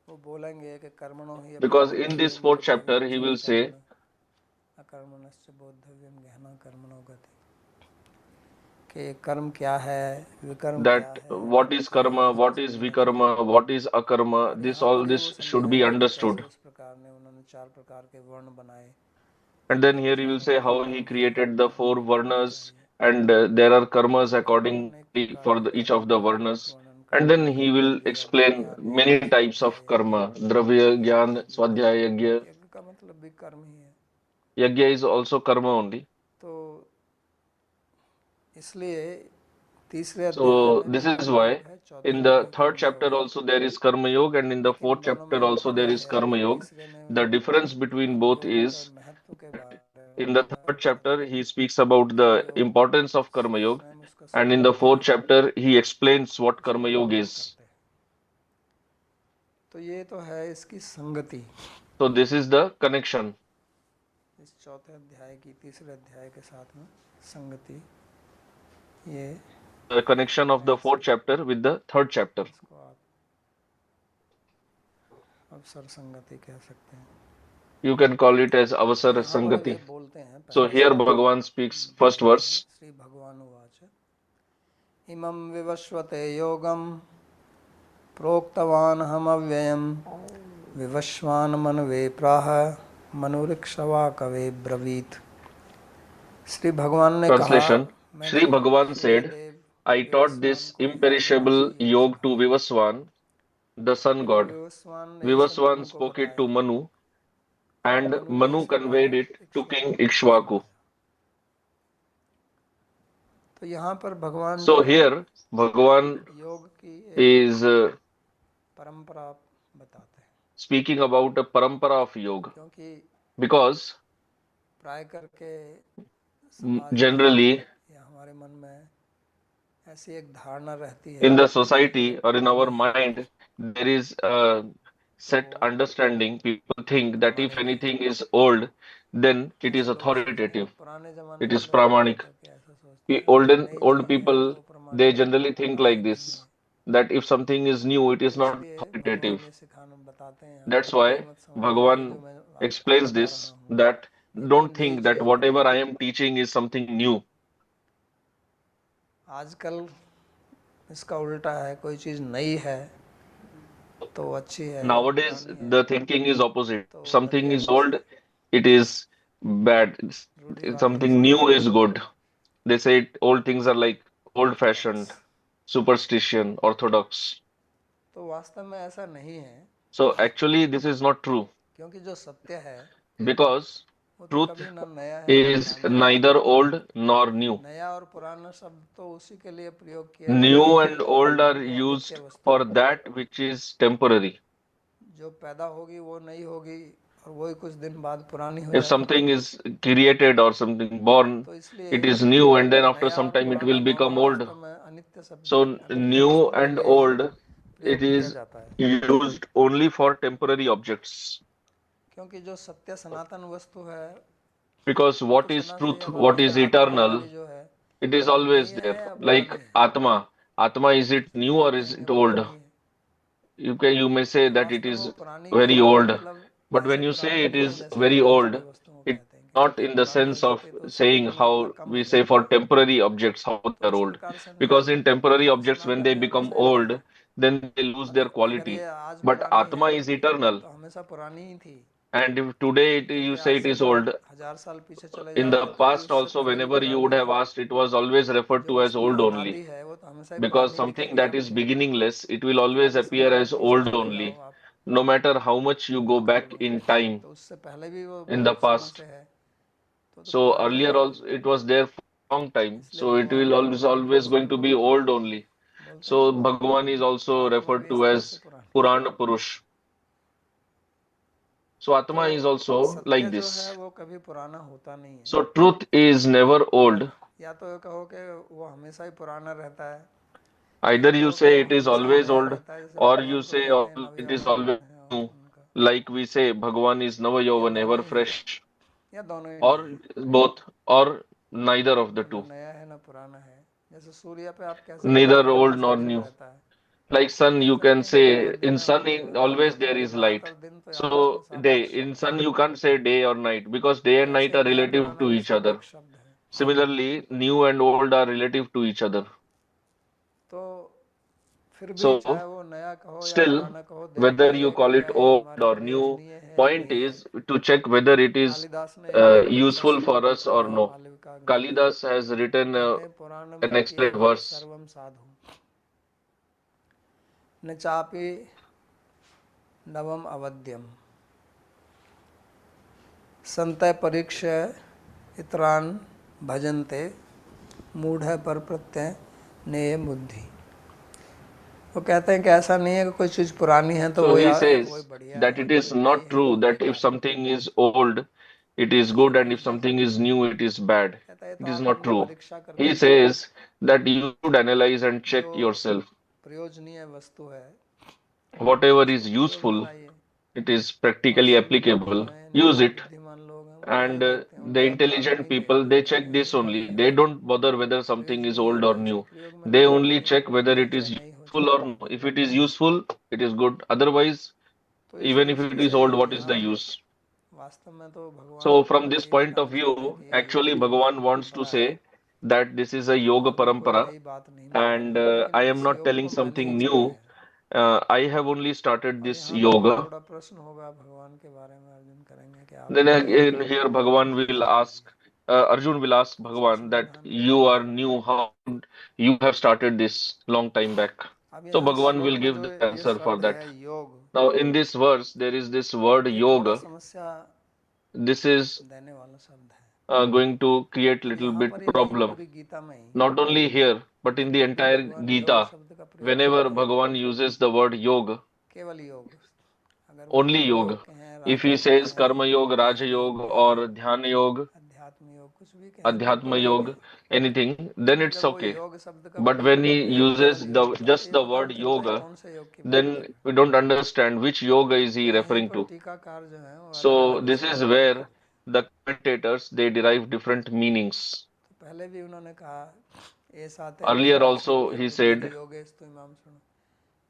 वो बोलेंगे कि कर्मणो ही Because in this प्रवृत्तव्यम fourth chapter Kartavyam he चैव will say कर्मण अकर्मणश्च बोद्धव्यम गहना कर्मणो गति कि कर्म क्या है विकर्म क्या that है what is भक्ति karma, इसको what is समझना चाहिए। vikarma, what is akarma, और this यहाँ all पर ये वो this should be समझाएंगे कि कैसे understood. उस प्रकार ने उन्होंने चार प्रकार के वर्ण बनाए And then एक here he will ज्ञान say के how he कर्म है created the four कर्म करने varnas चाहिए and there are karmas और अनेक accordingly प्रकार for के each of कर्मों the का varnas. वर्णन And करके then he will कर्तव्य यज्ञ explain ज्ञान many यज्ञ types of स्वाध्याय यज्ञ karma. Dravya, Gyan, यज्ञ Swadhyaya, Yajna. यज्ञ का मतलब भी कर्म ही है। Yajna is also karma only. तो इसलिए तीसरे अध्याय So में जो this is कर्म why योग है चौथे in में the भी third कर्म योग chapter है also there is karma yoga and in the लेकिन fourth दोनों में chapter also अंतर there ये is है karma कि yoga. तीसरे में The difference between कर्म both योग का is महत्व के बारे में in the बताया third chapter कि he speaks about कर्म the योग importance of karma yoga स्वयं उसका and in the स्वरूप क्या fourth है chapter he explains what उसका karma yoga वर्णन is. करते हैं। तो ये तो है इसकी संगति So this is the connection. इस चौथे अध्याय की तीसरे अध्याय के साथ में संगति ये The connection of the fourth chapter with the third chapter. इसको आप अवसर संगति कह सकते हैं। You can call it as तो avasar यहाँ पर ये sangati. बोलते हैं So पहला here श्लोक Bhagavan speaks first देखते हैं verse. श्री भगवान उवाच इमं विवस्वते योगं प्रोक्तवान् अहमव्ययं विवस्वान् मनवे प्राह मनुरिक्षवा कवे ब्रवीत। श्री भगवान ने कहा Translation. मैंने Sri Bhagavan said, Suryadev I taught Vivasvan this को याज्ञवल्क्य imperishable ये yoga to कहा। Vivaswan, the sun फिर god. विवस्वान ने इस शब्द Vivaswan उनको spoke it to बताया Manu and मनु ने Manu इसे कहा conveyed it to King Ikshvaku Ikshvaku. महाराजा। तो यहाँ पर भगवान So जो है here Bhagavan योग की एक is परंपरा बताते हैं, speaking about a parampara of yoga क्योंकि because प्राय करके समाज में generally या हमारे मन में ऐसी एक धारणा रहती है in the कि जो society बहुत or in पुरानी our है mind there is a तो set understanding. People think that if प्रामाणिक है। anything is old, then it is ऐसे लोग सोचते हैं, authoritative, पुराने जमाने it के is लोग प्राय pramanik. करके ऐसा सोचते The हैं, अगर नई old चीज है people तो they प्रमाणिक generally think like प्रमाणिक नहीं this, है। that if something is new, it तो is not इसलिए भगवान authoritative. ये सिखाना बताते हैं यहाँ That's पर कि ये why मत समझिए ये जो Bhagavan मैं आपको explains बता रहा this, हूँ that ये कोई don't नई think that चीज नहीं whatever है। I am teaching is something new. आजकल इसका उल्टा है, कोई चीज नई है तो अच्छी है, Nowadays, पुरानी है the thinking is opposite. तो If something घटिया is चीज old, है, it is bad. रूढ़िवादी Something चीज new है। is good. They say old things are like old-fashioned, Orthodox. superstition, orthodox. तो वास्तव में ऐसा नहीं है, So actually, this is not true क्योंकि जो सत्य है because वो तो truth कभी ना नया है ना is पुराना है। neither old nor new. नया और पुराना शब्द तो उसी के लिए प्रयोग किया जाता New है and old are जो अनित्य used वस्तु for होती है। that which is temporary. जो पैदा होगी वो नई होगी और वही कुछ दिन बाद पुरानी हो If जाएगी। something is created or something born, तो इसलिए it is new and then after नया some और time it पुराना will become दोनों old. वास्तव में अनित्य शब्द So अनित्य new वस्तुओं के and लिए ही old, it प्रयोग किया is जाता है, used only for temporary objects. क्योंकि जो सत्य सनातन वस्तु है Because वो what is पूछना चाहिए truth, हमें what कि is आत्मा eternal, हमारी जो है it is वो नई always है there. या Like पुरानी है। Atma. Atma, is it तो new हम or is कहेंगे it old? पुरानी है। You may say तो that it वास्तव में वो is पुरानी very कहने का old. मतलब But ऐसे when you पुरानी say it नहीं है is जैसे very हम old, दूसरी वस्तुओं को it कहते हैं कि not अगर in the पुरानी हो sense of जाती तो उसकी saying परमात्मा how कम we हो say जाती। for temporary objects how they तो are इस old. प्रकार से Because नहीं, in temporary जो objects when सनातन they नियम become से है old, then they lose their अगर ये quality. आज But पुरानी Atma है is eternal. तो हमेशा पुरानी ही थी, And if today क्योंकि you आज say it से is जब old, 1000 साल पीछे चले in the जाओगे तो भी past उससे also, पहले भी whenever you पुरानी would ही have थी। asked, it was always referred जो to as वस्तु old अनादि only. है वो तो हमेशा ही Because पुरानी something दिखेगी that is आपको, beginningless, it will always चालीस appear हजार भी as पीछे old चले जाओ only, आप no matter how much you go कल्प back में, in time तो उससे पहले भी वो in the बहुत समय past. से है तो So पुरानी earlier रहेगी। also it was there for a long time. इसलिए So it भगवान will को always going to be महापुरुष old only. बोलते हैं So ना, Bhagavan is also आत्मा भी referred to इस तरह से as पुरानी। Purana Purush. So तो Atma is also सत्य like जो है this. वो कभी पुराना होता नहीं है। So truth is never आप old. या तो ये कहो कि वो हमेशा ही पुराना रहता है, या Either you कहो कि वो say it is हमेशा ही always नया old, रहता है, जैसे or you भगवान को say कहते हैं it is नवयौवन always है new. उनका, Like we say Bhagavan is या Navayovan, दोनों ever ही हैं, fresh, या दोनों ही नहीं or है, both, or neither of the वो ना two. नया है ना पुराना है। जैसे सूर्य पे आप कह सकते हैं Neither कि old हमेशा nor दिन new. रहता है, Like या sun, कह you सकते can हैं कि पूरा say दिन in sun always रहता है, there क्योंकि is रात light. और दिन तो आपस में So day सापेक्ष in शब्द है। sun you can't say day or night because day तो and night ऐसे ही are नया relative पुराना to भी each other. सापेक्ष शब्द है। Similarly, new and old are relative to each other. तो फिर भी So चाहे वो नया कहो या still, पुराना कहो, देखना whether ही you है कि call क्या it ये old हमारे or new, प्रयोजनीय है या point नहीं है। is to check whether it is Kalidas ने एक बहुत अच्छा useful for श्लोक us लिखा or है no. मालविका में, Kalidas has written कहते हैं पुराणम an excellent इत्येतत् verse. सर्वम साधु न चापि नवम अवध्यम संतय परीक्षय इतरान भजन्ते मूढ़ पर प्रत्यय नेय बुद्धि। वो कहते हैं कि ऐसा नहीं है कि कोई चीज़ पुरानी है तो So he वही says बढ़िया that है, it is जो नई not है तो true वो that if बेकार है। something is old, it is ऐसा good, and if नहीं है, something is new, it is bad. कहता है तो It is आप not अपनी true. परीक्षा करके He देखो, says that you should analyze and जो check yourself. प्रयोजनीय वस्तु है Whatever उसको is प्रयोग में useful, लाइए। it is और practically संत लोग जो applicable. हैं, जो Use it. बुद्धिमान लोग हैं, वो And यही देखते हैं, वो the नया पुराना intelligent नहीं people, देखते, they वो कहते check हैं ये this बढ़िया only. है, They don't bother whether something is प्रयोजनीय old है or तो इसको new. प्रयोग में They लाइए, only चाहे वो check whether पुरानी हो it is चाहे नई हो useful चाहे or no. पुरानी If हो। it is useful, it is good. Otherwise, तो इस even if it दृष्टि is से old, what is the यहाँ use? वास्तव में तो भगवान So from this यही point of बताना चाहते हैं view, कि ये योग actually की एक Bhagavan wants to परंपरा है say that this is a yoga और मैं कोई parampara, नई बात नहीं बता रहा and हूँ, लेकिन I am इस not योग telling को मैंने ही something चुना new. है। I have only started और this यहाँ पर फिर yoga. थोड़ा प्रश्न होगा भगवान के बारे में, अर्जुन करेंगे कि आप Then नए हैं again, here Bhagavan will ask, Arjun will ask इसका Bhagavan that समाधान you करेंगे। are new, how you have started this long time back. अब So यहाँ Bhagavan will श्लोक में give जो the ये answer for शब्द that. है योग, Now in this verse, there is this word ये थोड़ा yoga. समस्या this is देने वाला शब्द है। going to create और little यहाँ bit पर ही नहीं, problem. पूरी गीता में ही Not only here, but in the जब भी entire भगवान योग Gita, शब्द का प्रयोग whenever करते हैं, Bhagavan uses the word yoga, केवल योग, अगर वो only कर्म yoga. योग कहें, If he राजयोग says कहें, karma yoga, raja ज्ञान योग yoga, or कहें, dhyana yoga, अध्यात्म योग, कुछ भी कहें तो adhyatma ठीक yoga, है। anything, then लेकिन it's जब वो okay. योग शब्द का But when he प्रयोग केवल uses योग का, तो just ये the पता word नहीं चलता है yoga, कौन से योग की बात कर then रहे हैं। we don't understand which yoga is तो he यहीं referring पर to. टीकाकार जो है वो अलग So अलग this उसका is अर्थ where करते हैं। the commentators they derive different meanings. तो पहले भी उन्होंने कहा, ऐसा ते Earlier वेदा also संख्य he बुद्धि said, योगेश तो इमाम सुनो।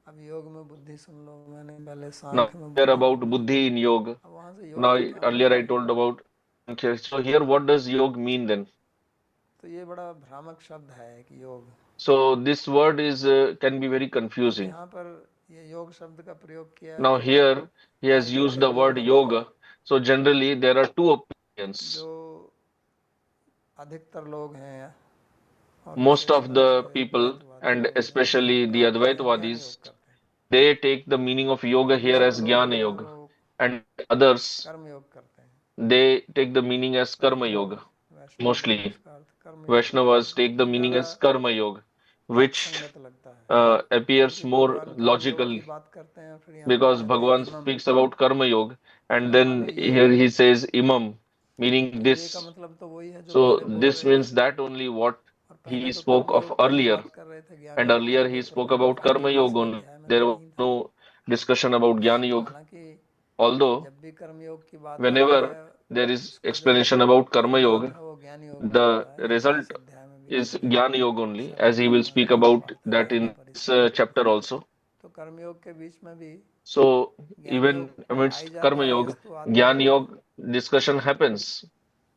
अब योग में बुद्धि सुन लो, मैंने पहले now सांख्य में here बुद्धि about बोली। buddhi in yoga. अब वहां से योग Now का क्या earlier मतलब I है? told about okay, so here what does yoga mean then? तो ये बड़ा भ्रामक शब्द है कि योग। So this word is can be very अब confusing. यहाँ पर ये योग शब्द का प्रयोग किया है Now तो here he has ज्ञान योग used के the दो word मत हैं। yoga. So generally there are two opinions. जो अधिकतर लोग हैं और Most of विशेषता से the people द्वैतवादी and लोग जो हैं, वो especially the क्या करते हैं, ज्ञान योग Advaitwadis, करते हैं। they take the meaning of yoga और here दूसरे as लोग Jnana जो हैं Yoga, वो and others कर्म योग करते हैं। they take the meaning as Karma Vaishnav Yoga. वैष्णव जो है Mostly उसका अर्थ कर्म योग करते Vaishnavas हैं। take the ये meaning ज़्यादा as Karma Yoga, which तर्कसंगत लगता है, appears क्योंकि more भगवान कर्म योग logical की बात करते हैं, फिर यहाँ पर because कहते हैं Bhagavan इमम। speaks about Karma Yoga, and इमम then माने ये, here he says Imam, तो meaning ये का this. मतलब तो वही है जो So पहले बोल this रहे थे। means that only what और पहले he तो spoke कर्म of योग की ही earlier. बात कर रहे थे, ज्ञान And योग की earlier तो he दूसरे spoke में about था नहीं, Karma Yoga तीसरे only. अध्याय में तो There was नहीं था। no discussion about Jnana Yoga. हालांकि Although, जब भी कर्म योग की बात आती whenever है, there is उसका जो explanation about Karma परिणाम Yoga, है वो ज्ञान योग ही the होता है, जैसे result इस अध्याय में भी is हमने Jnana Yoga only, as he will सर्वप्रथम speak अध्याय में about पढ़ कर that आए थे in this परिसंपत्ति में। chapter also. तो कर्म योग के बीच में भी So, ज्ञान even योग आ ही amidst जाता Karma है, Yoga, यस्तु Jnana आत्मरति, Yoga discussion happens.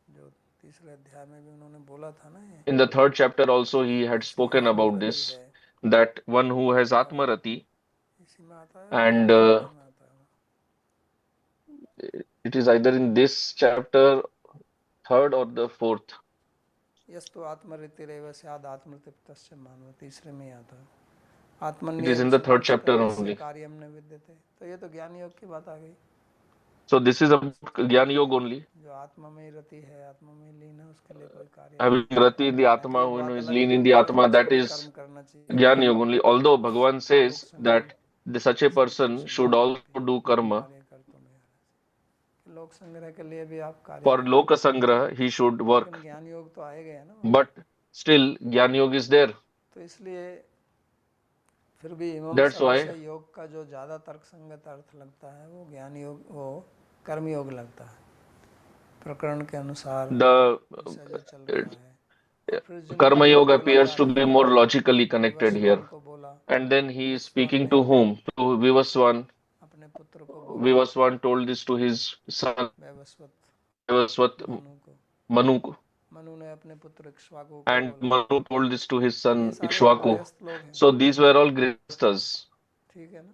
जो तीसरे अध्याय में भी उन्होंने बोला था ना, ये In the third chapter also he had जिसमें spoken about आत्मरति this, है, that one who has और Atmarati, इसी में आता है, and तीसरे अध्याय में आता है। it is either in this chapter, third or the fourth. यस्तु आत्मरतिरेव स्याद् आत्मतृप्तस्य मानव, तीसरे में ही आता है। It is in आत्मन्येव the third सुखम chapter तस्य only. कार्यम न विद्यते। तो ये तो ज्ञान योग की बात आ गई। So this is about Jnana Yoga only. जो आत्मा में रति है, आत्मा में लीन है, उसके लिए कोई कार्य नहीं Having है। Rati in the नहीं तो Atma, वो who बात is अलग है lean कि in the उसको Atma, कुछ that कुछ is कर्म करना चाहिए, Jnana Yoga only. Although Bhagavan लोक says संग्रह that such a person Santoshi should also भवती, do karma. कार्य कर तो नहीं। लोक संग्रह के लिए भी आप कार्य For करें, Loka Sangraha, he should लेकिन work. ज्ञान योग तो आएगा है ना वहाँ But पर। still, Jnana Yoga is there. तो इसलिए फिर भी इमम That's शब्द why से योग का जो ज़्यादा तर्कसंगत अर्थ लगता है वो ज्ञान योग, वो कर्म योग लगता है प्रकरण के अनुसार, the विषय जो चल रहा है। और फिर जिनको Karma ये Yoga बोला appears जा to रहा be है, more logically connected here. Vivasvan को बोला, And then he is Vivasvan speaking ने to whom? To Vivaswan. अपने पुत्र को बोला, Vivaswan told this to his son Vaivasvata Vivaswat Manu को, Manu, मनु ने अपने पुत्र इक्ष्वाकु को and बोला। Manu told this to his अब ये son सारे तो Ikshvaku. गृहस्थ लोग हैं, So these were all grihasthas. ठीक है ना।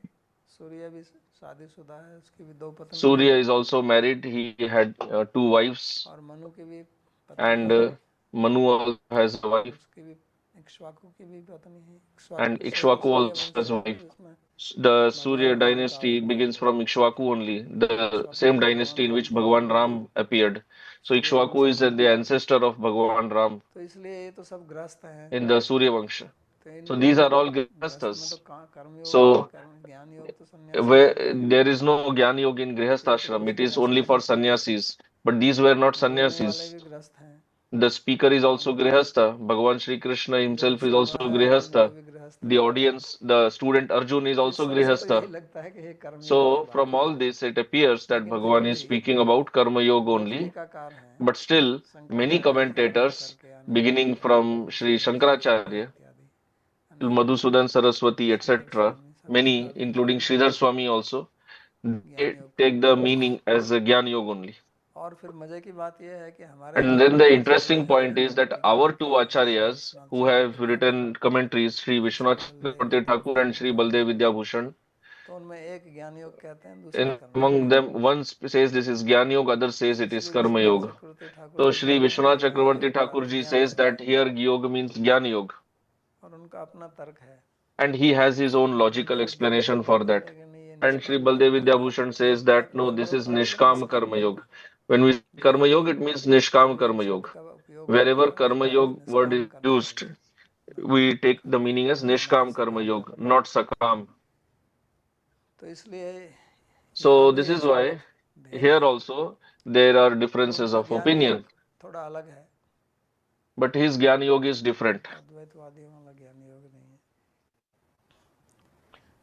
सूर्य भी शादीशुदा है, उसकी भी दो पत्नियां हैं, Surya is also married. He had two wives, और मनु की भी पत्नी and है, Manu also has a और wife, उसकी भी इक्ष्वाकु की भी पत्नी है। इक्ष्वाकु and की से तो Ikshvaku सूर्य also वंश has a है ना, wife. जिसमें The Surya भगवान राम का dynasty अवतार begins हुआ। from Ikshvaku only, तो the इक्ष्वाकु same तो dynasty भगवान in राम which के भी Bhagwan पिता Ram हैं, appeared. So Surya Ikshvaku Banshi is हैं। the ancestor of Bhagwan Ram तो इसलिए ये तो सब ग्रस्त हैं। in the Surya Vangsha. तो So इनको these are all ग्रस्त में तो grihasthas. कर्म योग है, So कर्म ज्ञान योग तो सन्यासी where लोग हैं। there is no Jnana Yoga in तो ये तो Grihasthashram, कुछ it is only ग्रस्त for हैं, sannyasis. But these were not बोलने वाले sannyasis. भी ग्रस्त हैं, The speaker is also और Grihastha. Bhagavan Shri Krishna जो himself is सुन also रहा है वो Grihastha. भी गृहस्थ The है। audience, the student Arjun is तो इस also सब से तो यही Grihastha. लगता है कि ये कर्मयोग की So बात from है, all this, it appears that लेकिन फिर Bhagavan is भी speaking about Karma Yoga एक only. टीकाकार हैं But still, many शंकराचार्य से आरंभ commentators, करके आनंद beginning from Sri Goswami Saraswati Shankaracharya, इत्यादि till अनेक, Madhusudan Saraswati, श्रीधर etc., स्वामी सभी many, Siddharth including Goswami Sridhar Swami also, ज्ञान they योग का take the प्रयोग किया। meaning as a Jnana Yoga only. और फिर मजे की बात यह है कि हमारे जो And then the Acharya interesting हैं point is जो that टीका our two लिखे हैं, Shri acharyas Vishwanath who have Chakraborty written commentaries, Sri और Shri Vishwanath Baldev Chakravarti Thakur Vidyabhushan and Sri Maharaj, Baldev Vidyabhushan, तो उनमें एक ज्ञान योग कहते हैं, दूसरा and कर्म योग among कहते them, one says this is Jnana Yoga, other says हैं। it is Shri Karma Vishwanath Yoga. Chakraborty Thakur So ji Sri कहते हैं Vishwanath कि यहाँ Chakravarti योग का Thakur अर्थ ji ज्ञान says योग है, that here Yoga means Jnana Yoga. और उनका अपना तर्क है। And he has his own Shri logical Baldev explanation Vidyabhushan for कहते that. हैं कि नहीं, ये And Sri निष्काम Baldev कर्म योग है। Vidyabhushan says एक that no, कर्म this योग is का मतलब Nishkam निष्काम Karma कर्म Yoga. है, When we say Karma जैसे Yoga, it means Nishkam कर्मयोग Karma शब्द Yoga. का उपयोग होता Wherever है Karma उसका अर्थ Yoga word निष्काम is कर्मयोग used, है ना, we take the meaning as कर्म Nishkam Karma सकाम Yoga, कर्म। not Sakam. तो इसलिए यहाँ So भी this is एक why भेद here है, also there are पर differences उनका of ज्ञान opinion, योग थोड़ा अलग है, but his Jnana Yoga is different. अद्वैतवादियों वाला ज्ञान योग नहीं है।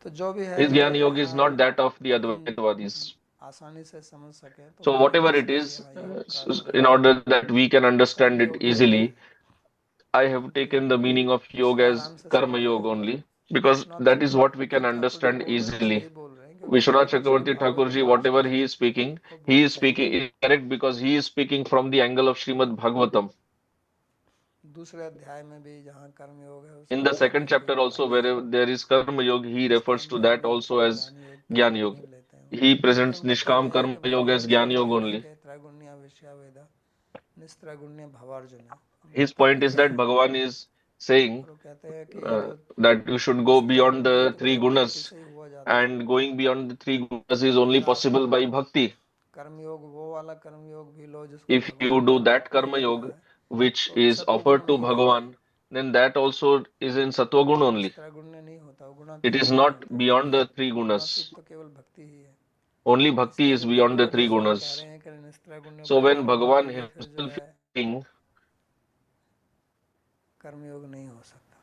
तो जो भी है His कि Jnana Yoga is not that of the हम Advaitavadis. आसानी से समझ सके तो So उसके लिए whatever it इसलिए is, यहाँ योग का in earth order that we can understand it कर्मयोग ही है। easily, I have तो taken the meaning of yoga इसको as आराम से karma समझे। yoga only because Vishwanath that is what we Chakraborty can Thakur जो understand बोल रहे हैं वो easily. सही बोल रहे हैं, क्योंकि Vishwanath Shri Krishna Chakravarti Bhagavat Thakur के ji, भाष्य whatever को he is बोलते हैं। speaking is correct because he is speaking from the angle of Srimad Bhagavatam. दूसरे अध्याय में भी जहाँ कर्मयोग है In उसको the ज्ञान second योग भी chapter also, बताते हैं। where there is karma yoga, he refers निष्काम to that कर्मयोग also को as ज्ञान योग की Jnana तरह Yoga. नहीं लेते हैं वो, He क्योंकि presents उनका कहना Nishkam यह है कि Karma Yoga भगवान as Jnana स्वरूप Yoga यह है only. कि त्रैगुण्य विषया वेदा निस्त्रैगुण्य भवार्जुन है, His भक्ति point is प्रिय that है। Bhagavan is saying और वो कहते हैं कि ये जो that you should go beyond निस्त्रैगुण्य है the तो three केवल भक्ति gunas, से ही हुआ जाता है। and going beyond the three gunas is only अगर आप possible by bhakti. कर्मयोग वो वाला कर्मयोग भी लो जिसको If you भगवान ने do that karma पहले कहा yoga, है, which तो भी is सत्वगुण offered में to ही रहता है, Bhagavan, then that also is in Sattva Gun only. निस्त्रैगुण्य नहीं होता, वो It गुणातीत is नहीं not होता। beyond the three गुणातीत gunas. तो केवल भक्ति ही है। Only bhakti इसलिए is जब beyond the भगवत three जी स्वयं कह gunas. रहे हैं कि निस्त्रैगुण्य So when भवार्जुन Bhagavan तो ये फिर जो himself है is saying, कर्मयोग नहीं हो सकता,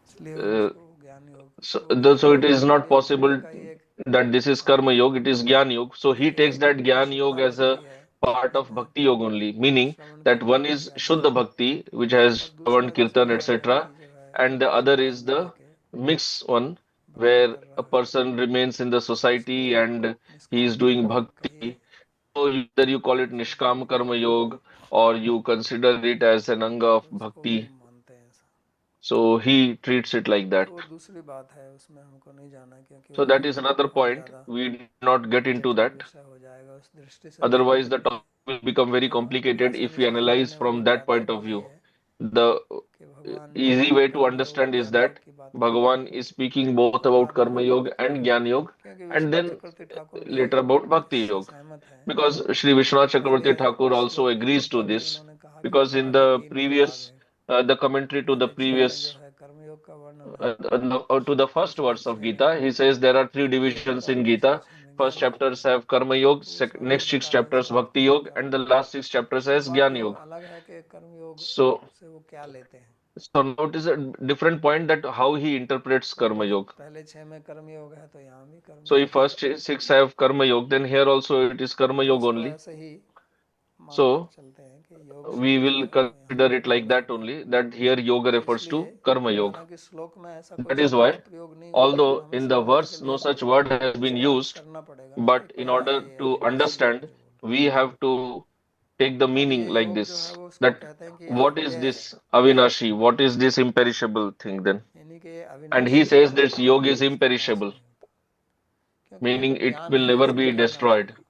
इसलिए वो uh, उसको ज्ञान योग, तो so ज्ञान it योग is not कर्मयोग शब्द possible का ही एक that this is earth karma है, yoga, it is Jnana yoga. So यानी he कि takes that Jnana yoga as a शुद्धा भक्ति है part of जिसमें bhakti yoga only, meaning Shravan that one कीर्तन is इत्यादि Shuddha है, bhakti, which और has दूसरा Shravan, जिसमें Kirtan, यह है etc., कि जो है and the other समाज is में रह the के mix one, भक्ति where कर a रहा है, person remains in the उसको society and he is निष्काम doing कर्मयोग कहिए bhakti. So either you call या it फिर Nishkam भक्ति Karma कहिए, Yoga or you consider it as an anga of तो उसको वो bhakti. मानते हैं ऐसा। So he treats it like तो that. वो दूसरी बात है, उसमें हमको नहीं जाना, क्योंकि So वो that is another और point. ज़्यादा We did not get into जटिल that. विषय हो जाएगा, उस दृष्टि से देखने Otherwise, the के लिए। topic will become very यहाँ complicated if आसानी we से analyze समझने from वाली that बात है point कि of यही view. है The कि भगवान जो easy है way to कर्मयोग और understand is ज्ञान that योग की बात कर रहे हैं। Bhagavan is speaking both और about बाद Karma में Yoga and Jnana Yoga, क्योंकि and विश्वनाथ then चक्रवर्ती ठाकुर भी later about Bhakti इससे Yoga. सहमत हैं, Because Sri Vishwanath क्योंकि Chakravarti पहले Thakur also श्लोक agrees to में भी this. उन्होंने कहा कि Because in भगवत the तीन विभाग previous, हैं। the commentary to the पहले 6 में जो previous है कर्मयोग का वर्णन है, to the first दूसरे verse of 6 में Gita, he says there are three भक्ति योग divisions और in दूसरे Gita. 6 में First ज्ञान योग। chapters have Karma Yoga, तो उसमें उन्होंने next six बताया इस chapters बात Bhakti को Yoga, लेकर। and the last six chapters तो has बात Jnana वो Yoga. अलग है कि कर्मयोग So, से वो क्या लेते हैं। so now it is a different point that how he interprets तो Karma अगर Yoga. पहले 6 में कर्मयोग है तो यहाँ भी So if कर्मयोग है, first six have Karma Yoga, then here also it is Karma तो Yoga इसको only. ऐसे ही मानकर So चलते हैं कि योग we शब्द जो will है वो यहाँ consider it like that कर्मयोग है। only, that here yoga तो refers इसलिए to Karma Yoga. हालांकि श्लोक में ऐसा कोई That is शब्द का why, प्रयोग नहीं हुआ, लेकिन although हमें in the समझने के verse no लिए such word has been इसका अर्थ used, करना पड़ेगा ना कि but in क्या है order ये to ये श्लोक understand, जो बोल रहा we have to take the है। अब meaning ये like योग जो है this. वो उसको That कहते हैं कि ये what is अव्यय है, this Avinashi? What is this imperishable thing then? यानी कि ये And he अविनाशी है, says this yoga is इसका नाश imperishable, नहीं होता, क्योंकि ये meaning तो it ज्ञान will है never इसलिए be क्या नाश destroyed. होगा।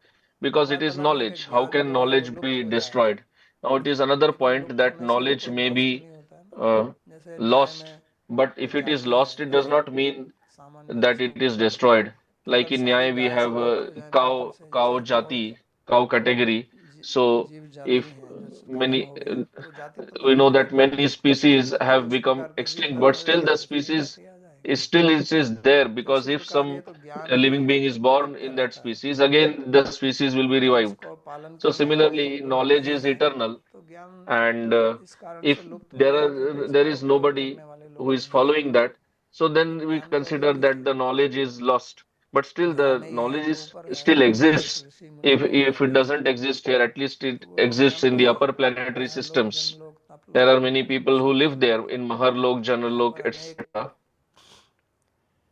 Because it बात is अलग है कि knowledge. How ज्ञान can जो है वो knowledge लुप्त be हो जाए, destroyed? Now it is another लेकिन point लुप्त that होने से भी knowledge कोई may नाश तो be नहीं होता है ना। uh, जैसे अध्याय lost, में but जो if it is जाति है lost, it does न्याय not mean सामान्य that भाषा it में, is destroyed. कि Like अगर in सारी Nyaya, we गाय have समाप्त हो जाए पृथ्वी cow, से, cow जैसे बहुत jati, cow categoरी. So जीव जाति if हैं जो खत्म many, हो गए तो जाति तो we खत्म know हो that गई, many species लेकिन have उसी become प्रकार के जीव extinct, पैदा but हो still जाएंगे the तो उसमें species जाति आ जाएगी। is still it is there तो because इसी if प्रकार ये some तो ज्ञान है, living being is वो born नित्य in that रहता है, species, again the species will be अगर revived. उसको पालन So करने वाले similarly, लोग knowledge नहीं is हैं eternal, तो ज्ञान and इस कारण से if लुप्त हो गया क्योंकि there इसका is उपयोग nobody करने वाले who लोग is नहीं हैं। following that, so तो then we ज्ञान तो consider अभी भी that the knowledge is lost. But still, यहाँ the नहीं है knowledge तो is ऊपर है, still कुछ exists. ऋषि मुनि लोग If it रहते हैं, doesn't exist here, at least तो it वो लोग exists in जानते the हैं upper planetary ग्रह लोक जन systems. लोक तप There लोक are many people who live सत्य there लोक, in Maharlok, जहाँ Janarlok, पर अनेक etc.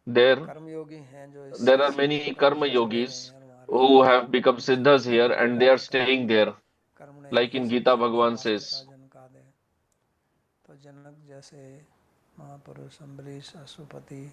There, कर्मयोगी हैं जो इस there are सिद्ध many लोकों karma में चले गए yogis हैं और वहाँ रहते who हैं। have become जैसे siddhas गीता here में and they are भगवान कहते हैं staying there. Like in कर्मणैव Gita, Bhagavan संन्यासोपास्थिता says. जनकादय, तो जनक जैसे महापुरुष अम्बरीश अश्वपति,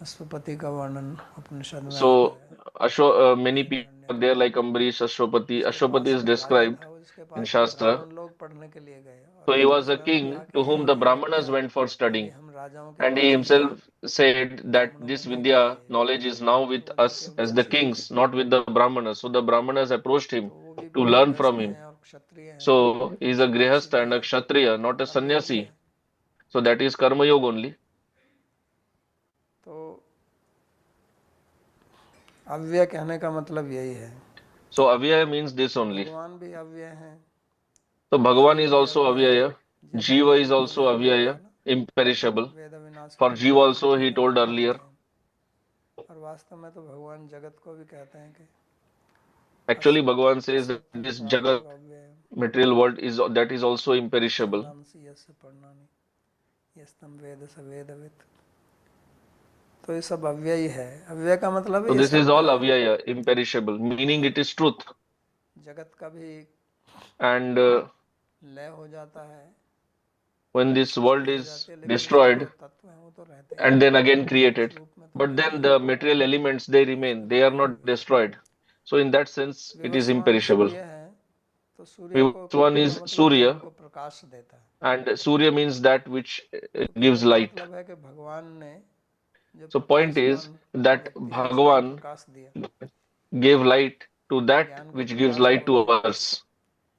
अश्वपति का वर्णन उपनिषद में आता So, है, many people are there like Ambarish, Ashwapati. उसके Ashwapati पास is में राजा described था, उसके in पास में Shastra. ब्राह्मण लोग पढ़ने के लिए गए और So he उसने was a स्वयं कहा king कि to ये whom the ये Brahmanas विद्या went for अभी studying. हम राजाओं के And he पास नहीं है, himself said that ब्राह्मणों को this देनी Vidya चाहिए, knowledge is now तो with वो जाके us as उनसे the सीखे। kings, not with the Brahmanas. So the Brahmanas approached तो him वो भी to learn from गृहस्थ him. हैं और क्षत्रिय हैं, So he is a सन्यासी grihastha भी and a हैं, kshatriya, not a कर्मयोग है। sannyasi. So that is karma yoga only. तो अव्यय कहने का मतलब यही है। So avyaya means this only. भगवान भी अव्यय हैं, So Bhagavan जीव is भी also अव्यय है, avyaya. Veda Jiva is Veda also अव्यय है avyaya, ना, imperishable. वेद विनाश For के Jiva कारण also सब he चीजें told नष्ट होती earlier. हैं। और वास्तव में तो भगवान जगत को भी कहते हैं कि Actually, Bhagavan says that असत्यम this Jagat, प्राप्ति अव्ययम material world, is also imperishable. छंदांसि यस्य पर्णानि यस्तम वेद स वेदवित्। तो ये सब अव्यय ही है। अव्यय का मतलब So ये this is all सत्य है। avyaya, imperishable, meaning और it is truth. जगत का भी And लय हो जाता है, when this world सृष्टि हो is जाती है, लेकिन उसके जो destroyed तत्व हैं वो तो रहते हैं, and then again उस created, रूप में तो but रहते then हैं। the material elements they remain, इसलिए they are अव्यय हो not गया। destroyed. So in that sense, it is Vivasvan imperishable. सूर्य है, तो सूर्य को One का is मतलब जो Surya, हमको प्रकाश देता है। and Surya means that which तो कहने gives का light. मतलब है कि भगवान ने जो So point is प्रकाशवान that व्यक्ति है उसको भी Bhagavan प्रकाश दिया, gave light to that ज्ञान के which gives प्रकाश light को to भी, others.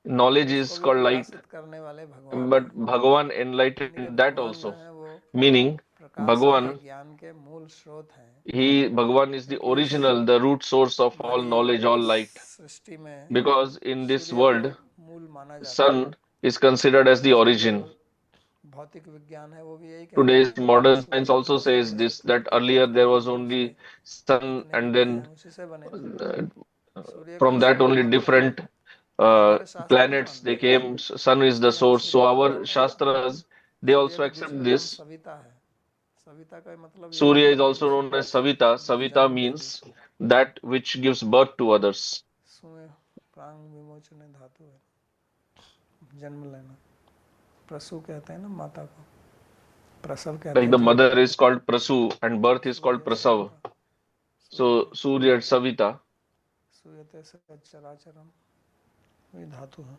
तो Knowledge उसको is भी called light, प्रकाशित करने वाले भगवान but हैं। Bhagavan यानी कि enlightened that भगवान जो also. है वो Meaning, प्रकाश के, Bhagavan, ज्ञान के मूल स्रोत हैं। Bhagavan is the क्योंकि इस original, the root source of all बड़ी knowledge, all light. सृष्टि में Because in this सूर्य को world, मूल माना जाता है। sun is considered as the आज का जो origin. भौतिक विज्ञान है वो भी यही कहता Today's है कि modern science सूर्य के also रोशनी says से this, that Prithvi earlier there Prithvi was उसके only sun जितने and ग्रह then हैं उसी से बने ना। सूर्य को from that सूर्य only मानते हैं different और हमारे शास्त्र भी planets they मानते हैं, came. Sun is the इसलिए हम source. So सूर्य को our कहते हैं। Shastras, they सूर्य also का accept दूसरा नाम this. सविता है। सविता का मतलब यही Surya is होता है कि also known as Savita. जो Savita जन्म दे means दूसरे। that which gives birth to others. सूर्य प्रांग विमोचन धातु है, जन्म लेना। प्रसू कहते हैं ना माता को, प्रसव कहते Like हैं the जन्म mother को। is called Prasu and birth is called Surya Prasav. Savita, So सूयते Surya and Savita, सूयते से चराचरम, वही धातु है।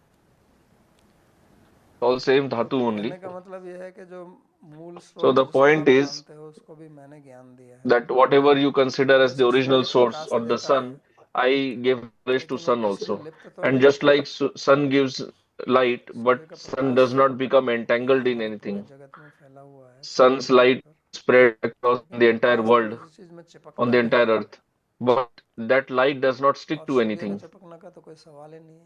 all same तो dhatu कहने only. का मतलब यह है कि जो मूल So स्रोत the जिसको point आप is मानते हो उसको भी मैंने ज्ञान दिया है। that whatever you consider as the जैसे original Surya source Prakash or the देता है, sun, I gave knowledge to लेकिन वो sun किसी में also. लिप्त तो And नहीं just होता। like sun gives light, but सूर्य का sun Prakash does not become ये entangled in हमारे पूरे anything. जगत में फैला हुआ है पृथ्वी Sun's के light ऊपर, spread across लेकिन the entire प्रकाश तो world, किसी चीज में on चिपकता the नहीं entire है। earth. But that light does not stick और to सूर्य के anything. चिपकने का तो कोई सवाल ही नहीं है।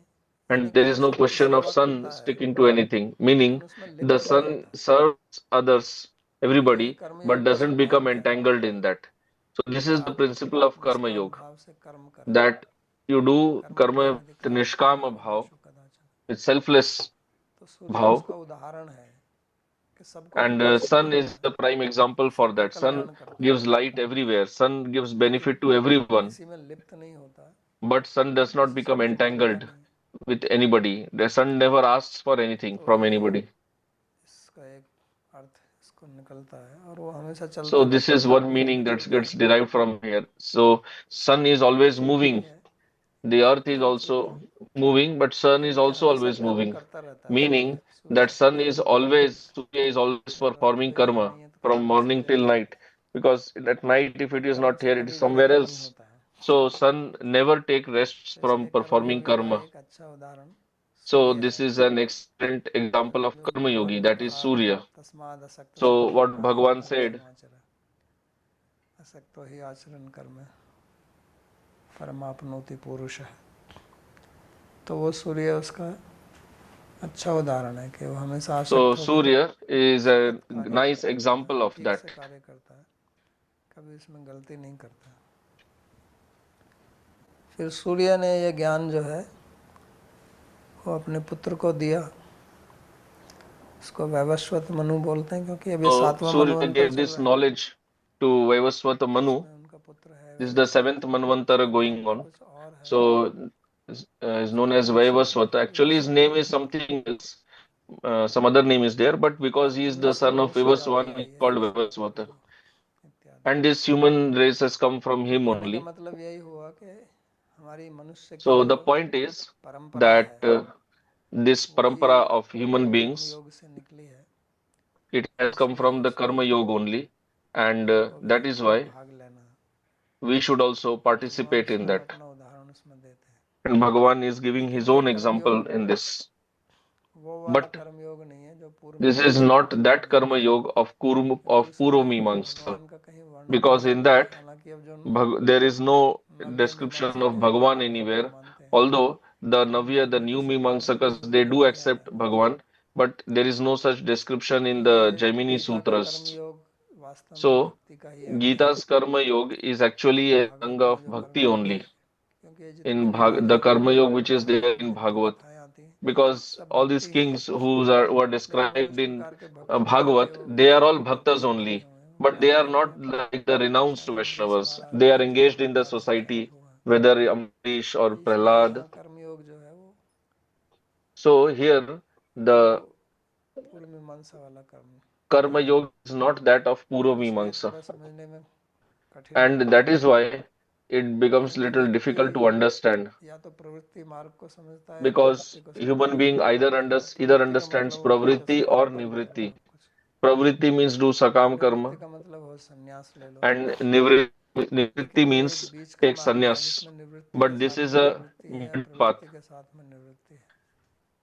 यानी And कि there वो is no question शक्तिशाली of वक्त sun होता है, sticking to anything. लेकिन Meaning, उसमें the लिप्त नहीं sun होता। serves others, तो यही everybody, but कर्मयोग का doesn't become सिद्धांत है entangled in that. So this कि is the आप principle of Karma निष्काम Yoga, भाव से कर्म करें। that you do कर्म karma with कारणिधिकार nishkama bhav, फलेषु कदाचन। with selfless तो सूर्य bhav, उसका उदाहरण है कि सबको and प्रकाशित sun करता is है, the prime example for सबका that. Sun कल्याण करता है, gives light everywhere. Sun gives लेकिन benefit to everyone, किसी में लिप्त नहीं होता but sun और does not किसी से become कुछ मांगता entangled नहीं। with anybody. The sun never asks for anything तो from ये anybody. इसका एक अर्थ इसको निकलता है और वो हमेशा चलता So this रहता is है, one कभी meaning रुक that नहीं gets सकता। derived from here. So sun is तो always सूर्य भी moving. है, The earth is सूर्य भी ठीक है, also moving, but sun is यानी कि also हमेशा always कर्म moving. करता रहता है। Meaning Surya Surya that sun सत्य है, is always, Surya is always अगर अर्थ performing को याद karma नहीं है तो from कभी भी morning सूर्य till नहीं है। night. Because at night, if तो it is कर्म not से here, it is कभी somewhere विरत नहीं else. होता है। So sun never take rests तो from इसलिए performing कर्मयोगी का karma. एक अच्छा उदाहरण So सूर्य this है, is an excellent example of जो karma भगवान yogi, ने that is कहा Surya. तस्माद् असक्त So सततं what कामं Bhagavan said, परमाचर, असक्तो ही आचरण कर्म परमाप्नोति पुरुषः। तो वो सूर्य उसका अच्छा उदाहरण है कि वो हमेशा so आसक्त होकर Surya is a सतत कार्य nice करता रहता example है, of ठीक that. से कार्य करता है, कभी इसमें गलती नहीं करता। फिर सूर्य ने ये ज्ञान जो है वो अपने पुत्र को दिया, इसको वैवस्वत मनु बोलते हैं क्योंकि अभी So 7वां Surya मनवंतर gave चल this रहा है। knowledge to Vaivasvata Manu. इसमें उनका पुत्र है This is the Vaivasvata, seventh Manvantara उसका नाम going तो on. कुछ और है, So is known शायद as Vaivasvata. Actually, his Ishwar name is something else. Some other name is there, but because he is इनमें the से son of मनुष्य जाति Vivasvan, he is आई है, called ऋषि Vaivasvata. मुनि इत्यादि। And this human race has come from तो him कहने का only. मतलब यही हुआ कि हमारी मनुष्य की So जो the point is परंपरा that है this वही parampara of human beings, कर्मयोग से निकली है, it और has come इसलिए from the उसमें Karma Yoga only. And हमको भी that is why भाग लेना है। we should also भगवान participate in स्वयं that. अपना उदाहरण उसमें देते हैं। And Bhagavan is giving लेकिन his ये own example कर्मयोग in this. वो वाला But कर्मयोग नहीं है जो पूर्व this is मीमांसा not वाला that कर्मयोग karma है, yoga of क्योंकि Puro उसमें Mimamsa, भगवान का कहीं वर्णन because नहीं in आता है। that हालांकि अब जो there is no नव्य description Mimansak of हैं वो Bhagavan भगवान को anywhere. मानते हैं, Although the Navya, कर्मयोग the में new किसी प्रकार की Mimamsakas, they do निवृत्ति नहीं accept आता है। Bhagavan, but there is no such description तो in the ये Jaimini गीता का Sutras. कर्मयोग वास्तव में So भक्ति का ही अंग है, Gita's Karma Yoga is actually a Bhagavat anga में of जो bhakti कर्मयोग है, only. क्योंकि ये जितने In भी राजा the Karma हैं Yoga which is there Mahabharat in में जिनकी Bhagavat, कथाएं आती हैं because सब all these भक्ति ही kings हैं, who are लेकिन वो described इस in प्रकार के भक्त नहीं है कि Bhagavat, वो they are all भक्ति bhaktas युक्त नहीं only, हुए हैं। but they are वास्तव not में like the renounced चाहे अम्बरीश Vaishnavas. महाराज They हैं, are चाहे engaged in the Prahlad society, महाप्रभु हैं, whether Amrish or इसलिए Prahlad. यहाँ कर्मयोग जो है So here वो the पूर्व मीमांसा वाला कर्म Karma नहीं है, Yoga is not that of Purva इसलिए Mimamsa, थोड़ा समझने में कठिन and लगता that है, is why it becomes क्योंकि little व्यक्ति difficult to understand, या तो प्रवृत्ति मार्ग को समझता है या because प्रवृत्ति को human समझता है। being और either प्रवृत्ति का मतलब understands होता है कि pravritti उसको or कर्तव्य करना nivritti. है कुछ, Pravritti means do sakam प्रवृत्ति karma, का मतलब हो संन्यास ले लो, and लेकिन nivritti ये एक means बीच का take मार्ग है sannyas. जिसमें निवृत्ति के But this साथ is में a प्रवृत्ति है या middle path प्रवृत्ति के साथ में निवृत्ति है,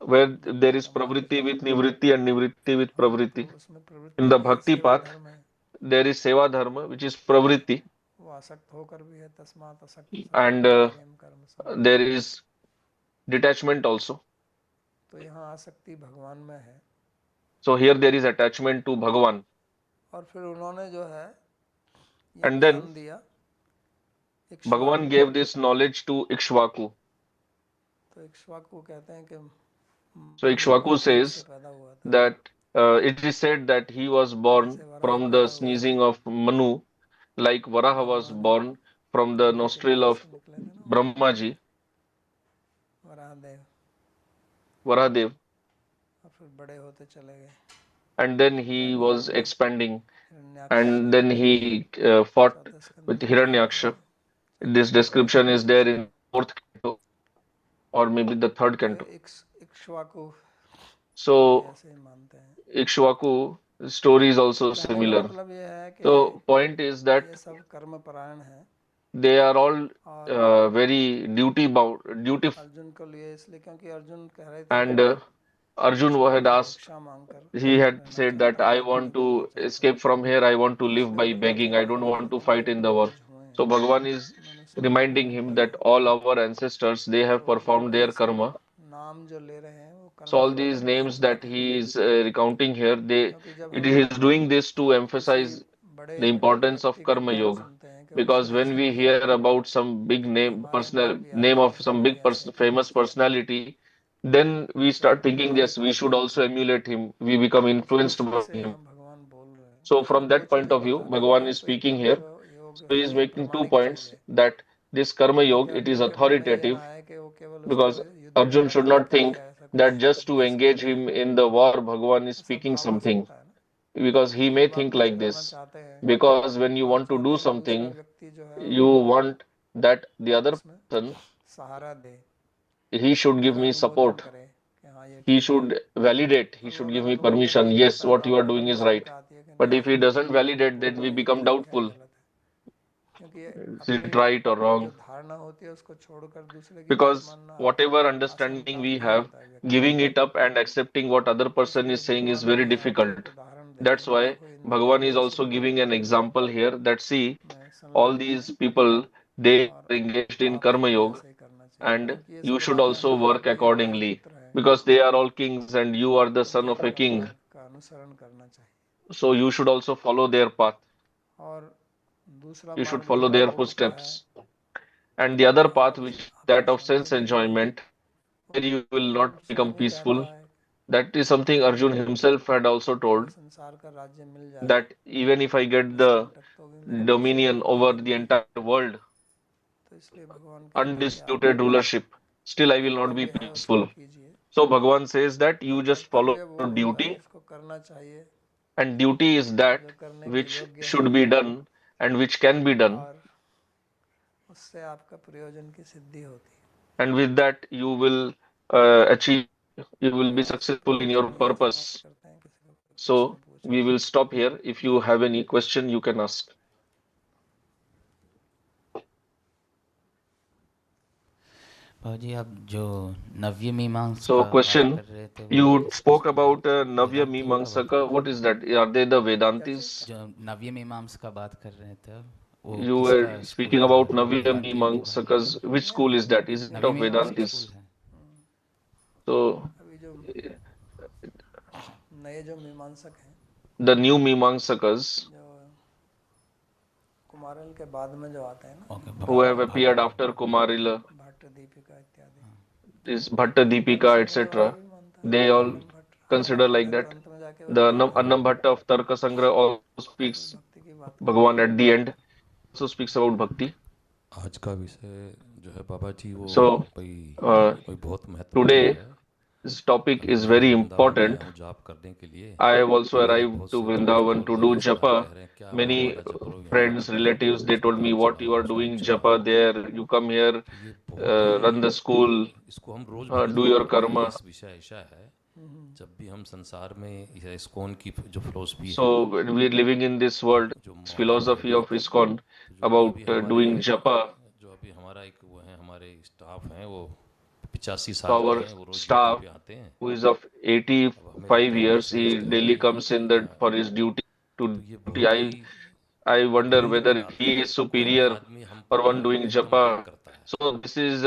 where there भक्ति is का मार्ग जो pravritti है। with nivritti and nivritti with हाँ, तो pravritti. उसमें In प्रवृत्ति the भी है, bhakti सेवा path, धर्म है, there is seva dharma, which is pravritti, वो आसक्त होकर भी है, तस्मात् असक्त सत and कर्मचार्यम कर्म संन्यास। there is detachment also. तो यहाँ आसक्ति भगवान में है, So here there is attachment to Bhagavan. और फिर उन्होंने जो है ये And then ज्ञान दिया इक्ष्वाकु Bhagavan को। gave this knowledge to Ikshvaku. तो इक्ष्वाकु कहते हैं कि So मनु के Ikshvaku छींक से says पैदा हुआ था, that it is said that he was born जैसे वराह from the पैदा हुए थे, sneezing of Manu, like Varaha was Brahma ने born from the मनु के nostril नाभ of से निकले थे ना Brahmaji, वराह देव, Varahadev, और फिर बड़े होते चले गए, and then he was Hiranyagarbha expanding, Hiranyaksha and then he fought चौथे स्कंद with में बताया जाता Hiranyaksha. है, चौथे This स्कंद में description is बताया there जाता है। in fourth canto or maybe the third तो ये canto. इक्ष्वाकु को भी So ऐसे ही मानते हैं। Ikshvaku story is तो also कहने का similar. मतलब ये है So कि point is ये that सब कर्म परायण है, they are all और very dutiful, अर्जुन को लिए इसलिए क्योंकि अर्जुन कह रहे थे कि and मैं Arjun had छात्र asked, भिक्षा मांगकर he had रहना said that चाहता हूँ, I युद्ध नहीं want करना to चाहता हूँ। escape from here, I want to तो live इसलिए by बोला कि begging, I don't भाई want to जितने fight in the war. पूर्वज हुए So हैं Bhagavan is उन्होंने सबने reminding कर्म him किया that है, all our ancestors, they have तो performed ये their सब karma. नाम जो ले रहे हैं वो So all कर्मयोग these कर्म names संबंधी that हैं। he is recounting here, क्योंकि जब it हम is doing this to किसी emphasize बड़े the importance of व्यक्ति का karma नाम yoga. सुनते हैं कि Because उसने when ऐसा we किया, hear about some big तो name, हमारे अंदर personal भी name आता है of कि some हमें भी big ऐसा ही करना famous चाहिए। personality, then we तो start thinking, वही yes, we should also emulate him. We become उस influenced दृष्टि by से him. यहाँ भगवान बोल रहे हैं। So इसमें from दो that point चीज़ें of view, बता रहे हैं कि Bhagavan एक is तो ये speaking कर्म here. जो योग So he है is ये making two प्रमाणिक चीज़ points है, that this karma यानी कि yoga, it is अर्जुन के मन में ये authoritative, ना आए कि वो केवल because उसको युद्ध में Arjun should लड़ाने not तक think या ऐसा कुछ that just to उपदेश engage करना है। him in the war, Bhagavan is ऐसा speaking भाव आ something. सकता है ना Because कि he may जब आप think कुछ like करना this. चाहते हैं Because when तो you आप want to चाहते do हैं कि दूसरा something, व्यक्ति जो है you वो want that the other उसमें person, Sahara they, he should give मेरा me अनुमोदन support. करे कि हाँ ये He ठीक है, should validate. He और वो should अगर give me अनुमोदन permission. नहीं Yes, करता है तो what you are आपके doing मन में is right. शंका आती है कि But नहीं if he doesn't validate, वो then we वही become ठीक है doubtful. गलत है, क्योंकि Is अपनी it right or जो wrong? धारणा होती है उसको छोड़कर दूसरे की बात Because मानना whatever आसान understanding काम we नहीं have, होता है व्यक्ति के giving लिए। it up and accepting what other तो person इसलिए is saying is भगवान भी very यहाँ पे एक difficult. उदाहरण दे रहे That's हैं कि why देखो Bhagavan ये is ऐसे also लोग giving an example here that see, में all संलग्न these हैं people, they और are engaged in आपको Karma भी Yoga, ऐसे ही करना चाहिए, and क्योंकि ये you सब should राजा also हैं, आप work भी एक accordingly. राजपुत्र हैं, Because they are all kings and तो you are the आपको भी son of a उनका king. मार्ग का अनुसरण करना चाहिए। So you should also follow their path. और दूसरा You should मार्ग जो follow their भोग का है, footsteps. And the other यहाँ path, पर which is आपकी that of sense शांति के लिए enjoyment, where you तो will अर्जुन not become स्वयं ही कहता peaceful, है that is something कि Arjun himself had also मुझे told, संसार का राज्य मिल जाए, that even if I get the निष्कंटक, तो भी मेरे लिए उसकी dominion पूर्ति over नहीं the होगी। entire world, तो इसलिए भगवान कहते हैं कि आप undisputed rulership, still I जो will not be कर्तव्य है उसको peaceful. कीजिए, So Bhagavan says that और you just follow कर्तव्य वो your होता है duty, जिसको करना चाहिए and duty is that जो करने के which योग्य है, should be done and which can be done, और उससे आपका प्रयोजन की सिद्धि होती है। and with that you will achieve, you will तो be आज successful in प्रवचन your यहीं समाप्त purpose. करते हैं, किसी को कोई प्रश्न So पूछना we है। will stop here. If you have any question, you can ask. जी आप जो नव्य मीमांस So, का बात question, कर रहे थे वो you spoke specially about Navya वेदांतियों का Mimamsaka. बताइए। What is that? Are they the क्या चीज? Vedantis? जो नव्य मीमांस का बात कर रहे थे वो You किसका were स्कूल speaking का about है, Navya वेदांतियों का है? Mimamsakas. Which नव्य school is that? Is it नव्य of मीमांसा मीमांसक। School Vedantis? है। So, अभी जो नए जो मीमांसक हैं, the new Mimamsakas जो कुमारल के बाद में जो आते हैं ना, okay, who have Bhatt. appeared after Kumarila, Bhatt Deepika इत्यादि, this Bhatta उनका Deepika, संग्रहवाद etc., भी मानता है they all Annam Bhatt. consider like परंतु that. अंत में जाके वो The कहते हैं Annam Bhatta of Tarka Sangra also कोई speaks भक्ति की बात करता Bhagavan at the end, also speaks about Bhakti. आज का विषय जो है बाबा जी वो So, कोई uh, कोई बहुत महत्वपूर्ण today है। this topic अभी is मैं भी very वृंदावन आया important. हूँ जाप करने के लिए, I have तो also मेरे arrived बहुत to से दोस्त Vrindavan और to do कलीग्स वहाँ japa. कह रहे हैं क्या बाबा Many का जप करो यहाँ, friends, relatives, they told me, अस्पताल what चलाओ, you are स्कूल doing चलाओ। japa there, you come here, तो ये बहुत run the ही school, इसको हम रोज़ भी do फॉलो your करते हैं। ये karma. इस विषय ऐसा है जब भी हम संसार में यह इस्कॉन की जो फिलोसफी है, So when we're living in this जो world, जो this मॉडल है philosophy अभी, of ISKCON तो जो about अभी doing japa, हमारा एक वो है, हमारे स्टाफ हैं वो 85 so साल के our हैं, वो रोज़ ड्यूटी staff, पे आते हैं। who is of अब हमें 85 लगता है बड़े years, he समझते daily होंगे comes in या, the for his duty to तो ये duty. बहुत ही I wonder धुंध में whether डालता he है। is कोई भी superior आदमी हम or पर one doing एकदम ब्रेक japa. करता है। So this is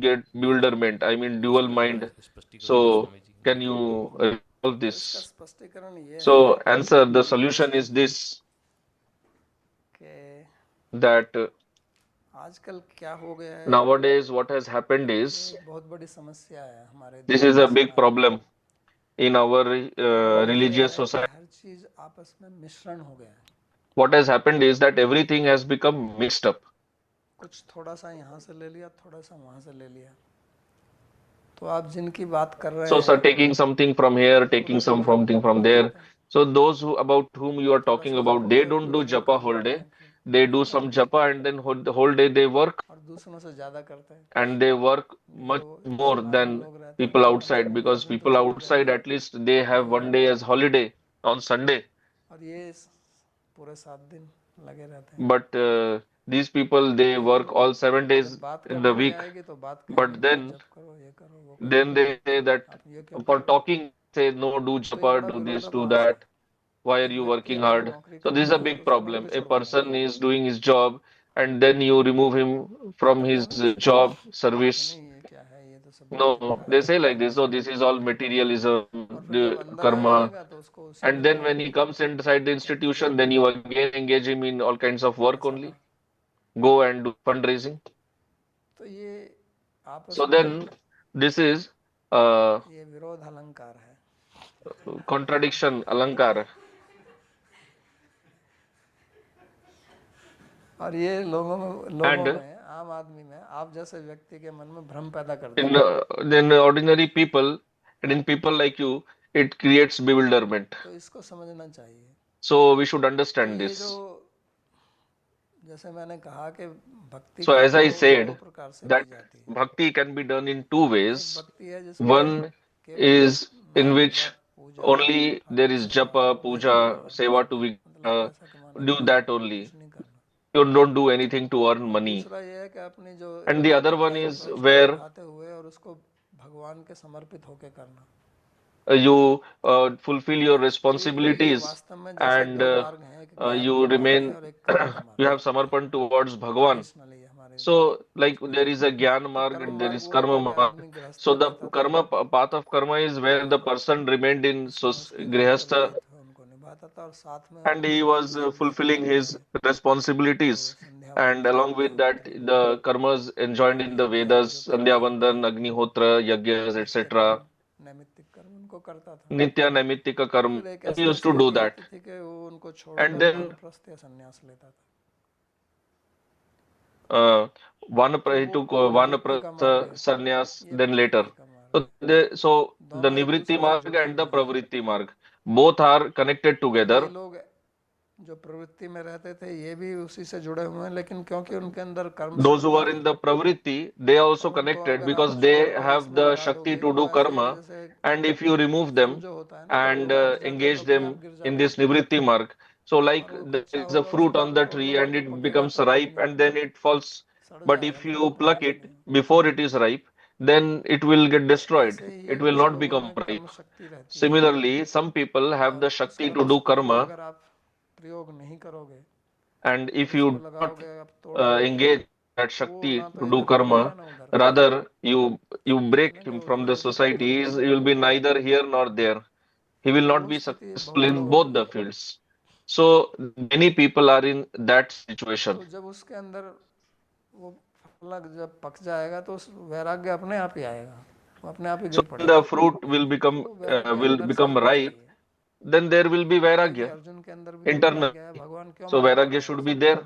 get ये जो bewilderment. I mean इसका dual जरा mind. स्पष्टीकरण दे So Swami ji. can you resolve तो इसका this? स्पष्टीकरण ये है So answer, the solution is this, कि that आजकल क्या हो गया है, nowadays what has happened ये is, एक बहुत बड़ी समस्या है हमारे this देश is में, a big समाज में। problem in our वो ये religious है कि society. हर चीज आपस में मिश्रण हो गया है। What has happened is that everything has become mixed up. कुछ थोड़ा सा यहाँ से ले लिया, थोड़ा सा वहाँ से ले लिया। तो आप जिनकी बात कर रहे So, sir, हैं taking something from here, taking पूरा का पूरा something from गलत there. होता है। So, those who about whom you are थोड़ा talking सा उधर about, पढ़ they के don't पूरा do वो japa कर whole लेते day. हैं कि They do गलत some है, japa and then whole day they work, और दूसरों से ज्यादा करते हैं। and they work जो much more समाज में than लोग रहते हैं people वो कम से outside, कम एक because दिन तो people छुट्टी लेते outside हैं, at least they have ये one day as holiday on Sunday. और ये पूरे 7 दिन लगे रहते हैं। But these people, they ये work all 7 days जब बात in the करने की week. आएगी तो बात But कहेंगे कि then जब करो, ये करो, वो करो, then they say that आप ये क्यों कर for रहे हो। talking, say no, do तो ये japa, बड़ा do this, do विरोधाभास है। that. Why are एक you व्यक्ति working अपनी hard? नौकरी So this is करता a है तो big उसको घर problem. पे A छोड़ देना person चाहिए, is doing his job and then you remove him from तो his बोलना चाहिए job कि service. नहीं ये क्या है, ये तो सब गलत हो No, रहा है, they say आपको like करना this. Oh, चाहिए। this is all materialism, और फिर जब the अंदर आ karma. जाएगा तो उसको उसी And में then फिर when he comes inside the व्यक्ति देख institution, के then you again engage him in all kinds of work ऐसा ना। only. Go and do fundraising. तो ये आपस So में then this is uh, ये विरोध अलंकार है। contradiction, alankar. और ये लोगों And में आम आदमी में आप जैसे व्यक्ति के मन में भ्रम पैदा कर in देता then ordinary people and in people like you, it creates bewilderment. है। तो इसको समझना चाहिए। So we should तो understand ये जो this. जैसे मैंने कहा कि भक्ति So की as I दो said, प्रकार से की that जाती है। bhakti can be done in two एक ways. भक्ति है जिसमें One केवल is in नाम which जप पूजा only there ठाकुर is सेवा japa, वैदिक puja, कर्म, seva to मतलब Vigraha, पैसा कमाने do के लिए, that only. कुछ नहीं करना। You don't do anything to earn और money. दूसरा ये है कि अपनी जो And the other नैतिक one दायित्व is है उसको where निभाते हुए और उसको भगवान के समर्पित होके करना। you fulfill your तो ये responsibilities वास्तव में जैसे and दो मार्ग हैं, एक ज्ञान you का मार्ग है remain, और एक कर्म का you मार्ग have है। samarpan towards Bhagwan. ट्रेडिशनली हमारे So, like उसमें there is a Gyan एक marg कर्म and there मार्ग is वो Karma होता कि marg. आदमी So गृहस्थ the रहता था karma path of karma is where the और person remained in उसमें उसके जो grihastha उत्तरदायित्व है उनको निभाता था और साथ में and he was आध्यात्मिक fulfilling कर्म his में जो responsibilities. संध्या And वंदन along यज्ञ with that, होते हैं the karmas enjoined in the यज्ञ आदि जो Vedas, करते Sandhya हैं, Vandan, Agnihotra, Yajnas, नित्य कर्म etc. नैमित्तिक कर्म उनको करता था। Nitya Naimittika और karma. फिर एक He ऐसी used to do स्थिति that. आती थी कि वो उनको And छोड़कर then वानप्रस्थ या संन्यास लेता था। तो he वो took निवृत्ति का मार्ग Vanaprastha है, sannyas ये then later. प्रवृत्ति का मार्ग So, है। the दोनों एक Nivritti दूसरे से marg जुड़े and the हुए हैं। Pravritti marg, both are connected तो ये together. लोग जो प्रवृत्ति में रहते थे ये भी उसी से जुड़े हुए हैं, लेकिन क्योंकि उनके अंदर कर्म Those who शक्ति are है, in the Pravritti, they are also और उनको connected अगर आप because they छोड़कर have इसमें the लगा Shakti दोगे to तो do ऐसे ही karma. जैसे And if you remove fool them जो होता है ना जब and वो सूख जाता है तो engage अपने आप them गिर in जाता this है, Nivritti marg, so like और वो there कच्चा is a होगा fruit उसको on आप the तोड़ tree लोगे and तो it पकेगा becomes तो कुछ ripe नहीं and होगा, then it falls सड़ But जाएगा, if फिर वो you pluck खाएगा it नहीं। before it is ripe, then it will get destroyed. ऐसे ही It है, will कुछ not लोगों become में कर्म ripe. शक्ति रहती है, Similarly, some people have और the उस Shakti to कर्म do शक्ति का karma, अगर आप प्रयोग नहीं करोगे, and if you उसको do not लगाओगे, आप तोड़ दोगे, engage that तो वो Shakti ना तो to do इधर बढ़ेगा karma, ना उधर बढ़ेगा। rather you break समझे, him वो from the जैसे पत्थर society, पिघल he will be जाता है, neither here nor there. He will तो not वो be स्थिति successful बहुत in लोगों both की the है। fields. So many people are in that situation. तो जब उसके अंदर वो फल जब पक जाएगा तो उस वैराग्य अपने आप ही आएगा, वो अपने आप ही So गिर when the पड़ेगा। fruit तो वैराग्य will अंदर से become आना ripe, चाहिए। then there will be अब देखिए vairagya अर्जुन के अंदर भी तो internally. वैराग्य है, भगवान क्यों So मना कर vairagya रहे हैं should be उसको? there.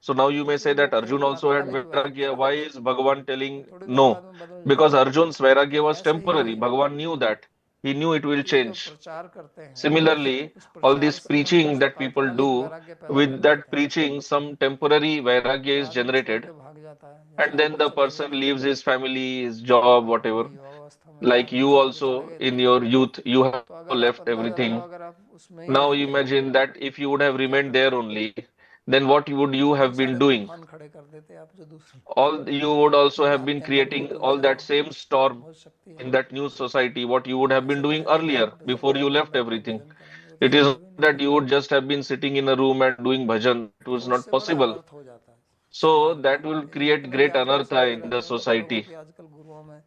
So now you may क्योंकि say वो that Arjun केवल also had तात्कालिक वैराग्य vairagya. है, Why is Bhagavan ये telling थोड़ी देर no? बाद में बदल Because जाएगा। Arjun's vairagya was ऐसे ही temporary. Bhagavan knew that. He knew it will ये जो change. प्रचार करते हैं, Similarly, उस all प्रचार this से हम preaching कुछ that people तात्कालिक do, वैराग्य पैदा कर with that लेते हैं, preaching, some temporary vairagya तो is आदमी छोड़ generated, के भाग जाता है, जैसे and आप then भी the चले गए person थे। leaves his family, his job, हाँ, whatever. अपनी युवा अवस्था में Like आप भी you छोड़ के चले also गए in थे। your youth, you have तो अगर आप left अंदाजा लगाओ, everything. अगर आप उसमें ही Now रहते imagine that if you would have तो क्या remained there करते? only, then what would you इतने have been सारे doing? तूफान खड़े कर देते आप जो दूसरे, All you would also जब have been आपके अंदर वो creating all ऊर्जा, that same storm वो शक्ति in है। that new society, what you would have been ऐसे doing कहेंगे कि earlier आप बस before you घर में left बैठ के everything. भजन करेंगे, वो तो It is संभव ही नहीं that है। you would just have been sitting in a room and doing bhajan. It was तो not उससे बड़ा possible. अनर्थ हो जाता है So समाज में, that will कि create जितने भी great आजकल anartha सुनते in the रहते हैं ना कि लोगों society. की आजकल गुरुओं में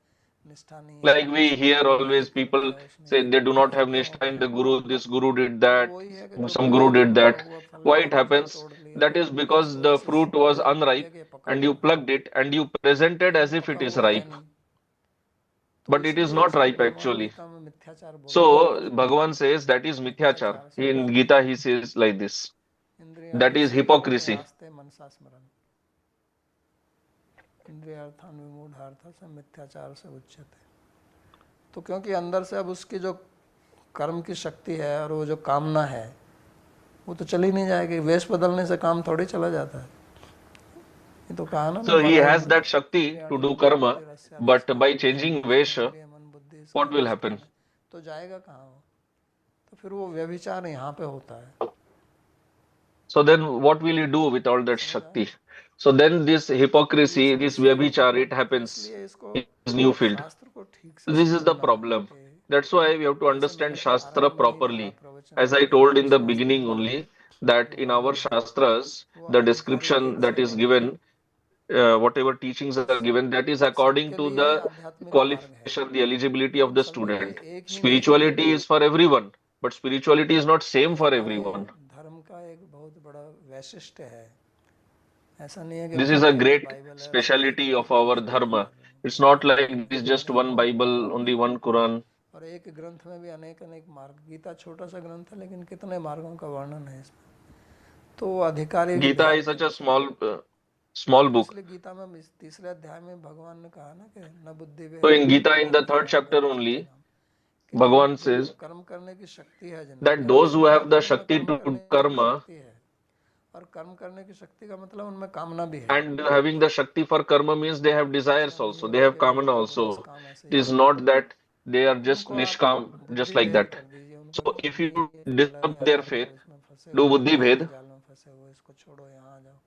निष्ठा नहीं है, Like we उसने hear ये always कर people दिया, उसने say ये they कर do दिया, not ये have क्यों nishtha in किया? the guru, this guru did तो that, वही है कि जो some पहले guru did पका that. हुआ फल Why है it उसको happens? तोड़ लिया, That is फिर because उसको the ऐसी fruit was शक्तियाँ दे दिया unripe कि ये पका and हुआ you है, plucked it and you presented लेकिन as if पका it is हुआ है ripe, नहीं। तो but it is इसलिए not इसको ripe भगवान actually. गीता में मिथ्याचार बोलते हैं। So Bhagavan says that is mithyachar. मिथ्याचार से In बचो, Gita he says like this. That is इंद्रियार्थेषु hypocrisy. नियास्ते मनसा स्मरन्, इंद्रियार्थान विमूढ़ार्थ से मिथ्याचार से उच्यते। तो क्योंकि अंदर से अब उसकी जो कर्म की शक्ति है और वो जो कामना है वो तो चली नहीं जाएगी, वेश बदलने से काम थोड़ी चला जाता है। ये तो कहा ना So he बड़ा has that Shakti to इंद्रियाणि do मन karma, बुद्धि रस्य but by अधिष्ठानं, changing जिसमें Vesha, इंद्रिय मन बुद्धि इसका what will अधिष्ठान happen? है, तो जाएगा कहाँ वो? तो फिर वो व्यभिचार यहाँ पे होता है। So then what will you do with all that समझ आया? Shakti? So then this तो ये hypocrisy, this समस्या है। vyabhichar, it तो happens इसलिए इसको in this new field. शास्त्र को ठीक से This is the समझना है problem. कि That's why we have to जैसे understand मैंने Shastra आरंभ में ही कहा properly. प्रवचन As में I कि told हमारे in the शास्त्र beginning में only, that जो in our वर्णन है Shastras, वो the आधिकारिक description वेद that से is वर्णन है, given, whatever teachings are given, that is according सबके to लिए ही the आध्यात्मिक मार्ग है, qualification, the eligibility of लेकिन the सभी के student. एक ही नहीं है। Spirituality is for everyone, but spirituality is not same ये for हमारे everyone. धर्म का एक बहुत बड़ा वैशिष्ट्य है। ऐसा नहीं है कि This is बहुत a ही एक great बाइबल है और सब एक ही speciality of our चीज़ मानते dharma. हैं लोग, It's ऐसा not नहीं like है। it is हमारा just धर्म one बहुत Bible, व्यापक only है one Quran. और एक ग्रंथ में भी अनेक अनेक मार्ग, गीता छोटा सा ग्रंथ है लेकिन कितने मार्गों का वर्णन है इसमें। तो वो आधिकारिक Gita is Veda, such a small तो book. इसलिए गीता में इस तीसरे अध्याय में भगवान ने कहा ना कि न बुद्धि So भेदम in न Gita, in the ज्ञान third भेदम chapter ब्रह्म only, विद्यानाम, कि Bhagavan जिनको says कर्म करने की शक्ति है, जिनमें that ज्ञान those who शक्ति have the मतलब उनमें Shakti कर्म to do करने की karma शक्ति है, और कर्म करने की शक्ति का मतलब उनमें कामना भी है। and having the Shakti for karma means they have desires ऐसा नहीं also, है they कि have केवल kamana उनको बस also. काम ऐसे It ही is है। not that they तो are just उनको आप nishkam, just बुद्धि like भेद that. कर दीजिए उनको So कि if ये you अलग disturb है, their आप faith, इसमें फंसे do हुए हो, buddhi माया के bhed, जाल में फंसे हुए, इसको छोड़ो, यहाँ आ जाओ,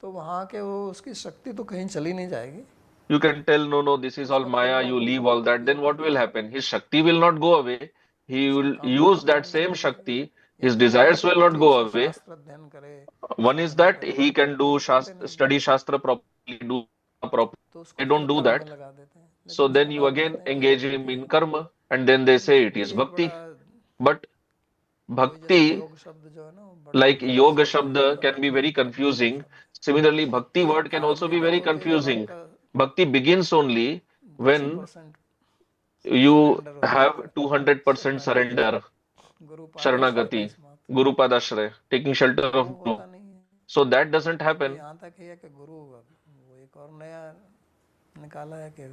तो वहाँ के वो उसकी शक्ति तो कहीं चली नहीं जाएगी। you can tell, no, no, this is all उसका तो Maya, you leave all that. ये Then what will प्रकृति, happen? His Shakti will not go away. He उसका will कामना use करना that भी same छोड़ देगा। Shakti. ये His नहीं है कि desires will not ठीक go से away. शास्त्र अध्ययन करे, One is साधना that करे, he can वो do तो करते नहीं है, study Shastra properly, do properly. तो उसको They फिर don't do कर्म में that. लगा देते हैं, So लेकिन उसके then you बाद again कहते हैं कि ये engage him भक्ति in है। karma, and then they लेकिन say it भक्ति is एक बड़ा, bhakti. But वही जैसे bhakti, योग शब्द जो है ना वो बड़ा like गहरा yoga शब्द है, shabda, योग can be मतलब very कर्म योगा confusing. शब्द। Similarly, भक्ति bhakti word can also be आरंभिक very होती है जब confusing. आपका Bhakti begins only when 200% you surrender हो have जाता है, 200% शरणागति, surrender, गुरु पादाश्रय sharanagati, तस्मात्, Guru Padashraya, taking shelter तो वो of Guru. होता नहीं है। So that doesn't वो तो happen. यहाँ तक ही है कि गुरु, वो एक और नया निकाला है कि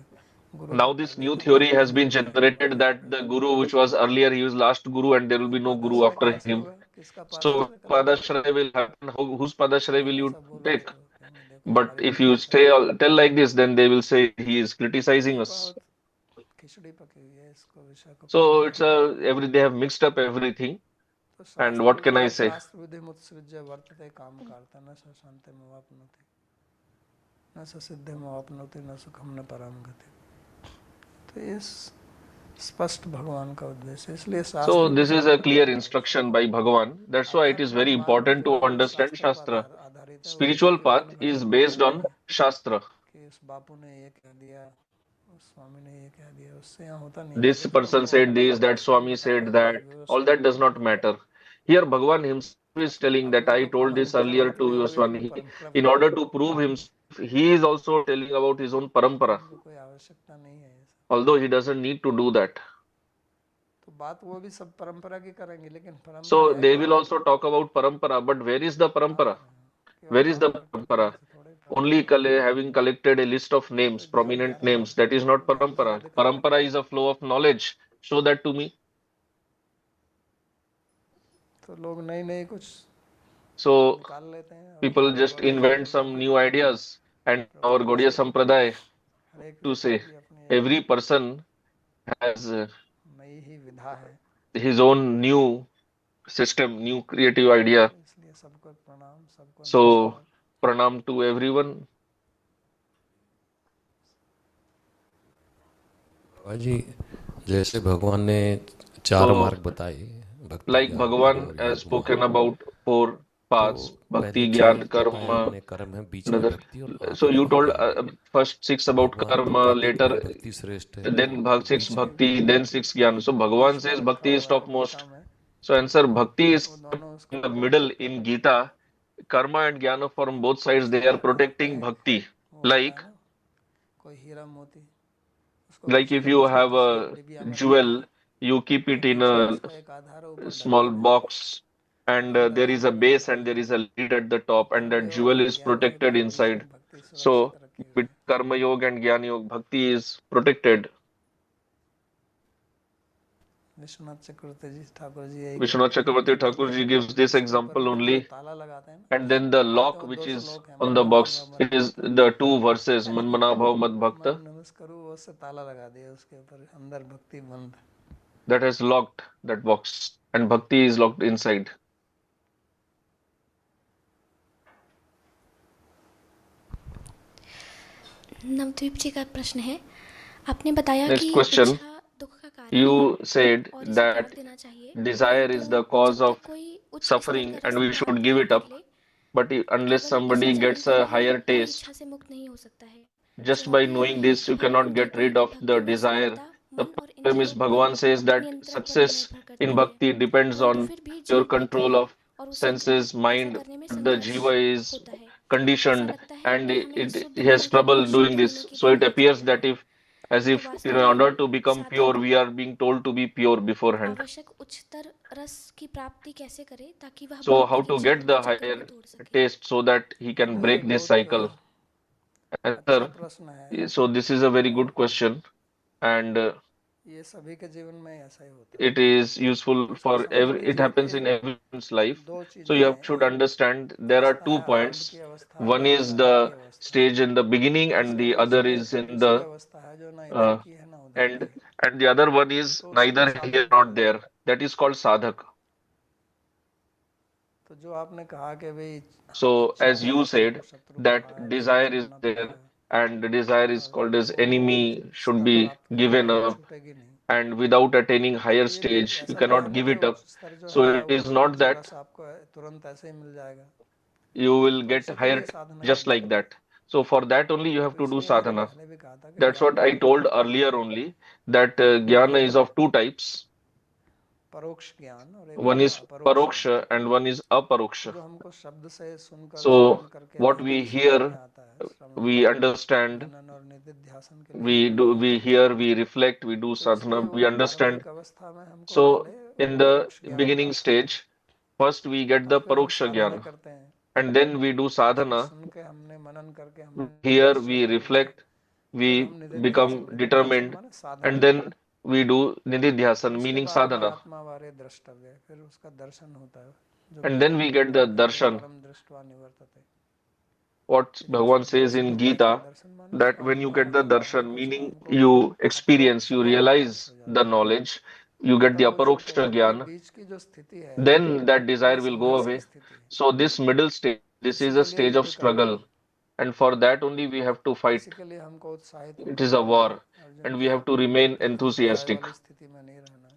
गुरु तो Now this पहले new भी था, theory has लेकिन been अभी हम generated गुरु हो that गए। the Guru, which was earlier, he was last Guru, and there will तो be no Guru पादाश्रय after कैसे him. हुआ, किसका So पादाश्रय करोगे? Padashraya will happen. Whose Padashraya will अगर you ऐसा take? बोलोगे तो कहेंगे देखो But हमारी if बुद्धि you में फंसी है। tell like this, then they will say he is तो criticizing ये us. बहुत खिचड़ी पकी हुई है, इसको विषय को पहले So it's नहीं। a they have mixed up everything. तो And शास्त्र what can बोलता I है say? शास्त्र विधि मुत्सृज्य वर्तते काम करता न शांति में वापनोति। न स सिद्धिमवाप्नोति न सुखम न पराम गति। तो ये स्पष्ट भगवान का उद्देश्य है, इसलिए So शास्त्र को this is a clear instruction by Bhagavan. That's why it is very आध्यात्मिक मार्ग important जो to है वो understand शास्त्र पर Shastra. आधारित है, वो किसी Spiritual के path मन is गढ़ंत based बात on नहीं है Shastra. कि उस बापू ने ये कह दिया, उस स्वामी ने ये कह दिया, उससे यहाँ होता नहीं है। This Bhagavad person Gita said this, that सब Swami बता said रही है, that. All that does not matter. Here Bhagavan himself is telling that अपने I को told this परंपरा earlier मत to ले, you, वो भी अपनी Swami. परंपरा In बता order रहे to prove himself, he is also telling about his own parampara. हैं, उनको कोई आवश्यकता नहीं है ये सब। Although he doesn't need to do that. तो बात वो भी सब परंपरा की करेंगे, लेकिन परंपरा So है they क्या? will also talk about parampara, but where is the parampara? केवल Where is the नाम रट के parampara? से थोड़े Only परंपरा। having collected a list of names, कोई जीवन prominent ज्ञान का names, that is not ढांचा parampara. दिखाएंगे, Parampara is a flow of knowledge. Show that to me. तो लोग नई नई कुछ So निकाल लेते हैं। अब people हमारे just गौड़ीय invent some संप्रदाय new ideas, and our Prabhupada Gaudiya ji Sampradaya हर एक to व्यक्ति say की अपनी एक every person has नई ही विधा है, his own new system, new creative idea. तो इसलिए सबको प्रणाम, सबको So नमस्कार। pranam to everyone. बाबाजी, जैसे भगवान ने चार So मार्ग बताए, भक्ति like ज्ञान कर्म Bhagavan और has योग में, spoken about four तो paths, पहले bhakti, छह gyan, बताए karma, आपने कर्म है, बीच में another. भक्ति और So आखिरी you में told ज्ञान। first six तो about भगवान तो karma, कहते later पहले भक्ति श्रेष्ठ है then और six बीच में bhakti, then six gyan. So Bhagavan बीच में says रखा bhakti is हुआ है topmost. गीता में, So answer bhakti वो is दोनों उसको in the विरोध middle करते in हैं। Gita. Karma and jnana from both sides they जैसे are आप देखते protecting हैं bhakti. वो होता Like है ना, कोई हीरा मोती, उसको like किसी if you have छोटी सी एक a डिबिया में रखते jewel, हैं, you keep तो it in नीचे a उसका एक आधार है, ऊपर small ढक्कन है, box, और and अंदर there is a आग base रहता and है। there is a lid at the तो top, and that कर्मयोग jewel और is ज्ञान योग protected के बीच inside. में भक्ति So सुरक्षित रखी हुई with है। karma yoga and jnana yoga, bhakti is protected. Vishwanath चक्रवर्ती जी ठाकुर जी यही Vishwanath कहते हैं, Chakravarti कहते हैं Thakur ji gives कि this इसके ऊपर example में जो only, ताला लगाते हैं ना, and then the कहते lock हैं वो which दो is श्लोक है, on मन the मना box, भव मत it is भक्त। the two verses, Manmana Bhav Mad मन Bhakta, नमस्कार, वो उससे ताला लगा दिया, उसके ऊपर अंदर भक्ति बंद। that has locked that box, and bhakti is locked inside. Nabadwip जी का प्रश्न है, आपने बताया Next कि question. इच्छा दुख का कारण है You said और इसे त्याग that देना चाहिए, desire is the परंतु cause जब of तक कोई उच्च स्तर suffering का and रस we should प्राप्त give नहीं it कर up. ले, But unless केवल इसी somebody जानने gets के a बाद higher कोई taste, इच्छा से मुक्त नहीं हो सकता है। just by चुनौती knowing यही है this, you कि हम cannot भूलते get हैं rid कि of the भक्ति में desire. सफलता The मन और problem is इंद्रियों पर Bhagavan says that नियंत्रण पर success निर्भर in करती है, bhakti depends परंतु on फिर भी your जीव बद्ध control है of और उसे senses, ऐसा mind. करने में The संघर्ष jiva is होता है। ऐसा conditioned लगता है and कि हमें it शुद्ध he has होने के लिए trouble शुद्ध doing होने this. की So it प्रेरणा appears चाहिए, that if as तो if वास्तव in में order to become pure, साधक we are being told to be pure beforehand. आवश्यक उच्चतर रस की प्राप्ति कैसे करे ताकि वह So भक्ति how के to get the चक्र को higher तोड़ सके। taste so that he अब can ये break this बहुत cycle? अच्छा Answer. प्रश्न है, So this is a very और good question, and ये सभी के जीवन में ऐसा ही होता है। it is useful इसको for समझ every. It लीजिए happens कि in everyone's life. दो So चीजें you हैं, should एक understand there are अवस्था 2 है आरंभ points. की अवस्था और One एक is अंत की the अवस्था। stage in the beginning, and इसके the बीच other में is एक in दूसरी the अवस्था है जो ना इधर uh, की है ना उधर की end, है, and the other one is तो उसी को neither here साधक nor बोलते हैं। there. That is called sadhak. तो जो आपने कहा कि भाई So इच्छा as है you तो said शत्रु that कहा है, उसको desire is छोड़ना there, पड़ेगा, and the desire is और called as वो enemy, should स्तर be प्राप्त करने given तक up, छूटेगी नहीं। and without attaining higher तो ये भी stage, you ऐसा भी है cannot नहीं give कि it up. उच्च स्तर जो So है it वो is not उच्च that रस आपको तुरंत ऐसे ही मिल जाएगा, you will तो get उसी के higher लिए साधना just करनी like पड़ेगी। that. So for that only you have तो to do इसलिए मैंने sadhana. पहले भी कहा था कि That's ज्ञान what I दो told प्रकार के हैं, earlier only, that एक होता jnana है is of 2 types. परोक्ष ज्ञान और एक One होता है is अपरोक्ष ज्ञान, paroksha and one is aparoksha. जो हमको शब्द से सुनकर श्रवण So करके what नहीं we समझ में hear, आता है, श्रवण we understand, मनन और निधिध्यासन के लिए we हमको do, नहीं we आता, hear, we reflect, we do तो इसलिए sadhana, वो we understand. आरंभिक अवस्था में हमको So पहले in the परोक्ष ज्ञान beginning प्राप्त होता है, stage, first we get और the फिर हम paroksha साधना jnana, करते हैं, and then we do उसको sadhana. सुन के हमने मनन करके हमने Here निश्चय we कर लिया, reflect, फिर we हम become निधिध्यासन, निधिध्यासन determined, माने and Sadhana, then we do nididhyasan, उसके meaning बाद में sadhana, आत्मा वारे द्रष्टव्य, फिर उसका दर्शन होता है, जो and then गीता we में get बोला the है यतो darshan. परम दृष्टवा निवर्तते, What कि जब Bhagavan उसका says दर्शन in हो जाता है, Gita, दर्शन माने that उसका when you अनुभव get हो the जाता है, darshan, फिर उसका meaning हमको you experience, अपरोक्ष you ज्ञान प्राप्त realize हो the जाता है, knowledge, you get the तब वो जो aparoksha केवल ये jnana, बीच की जो स्थिति है, then that ये desire will go संघर्ष की away. स्थिति है, So this middle stage, this इसी is a के लिए stage of युद्ध करना है। struggle. and for that only we have to fight. Basically हमको उत्साहित It होना is a है war, अर्जुन and we की have to remain लड़ाई enthusiastic. वाली स्थिति में नहीं रहना है।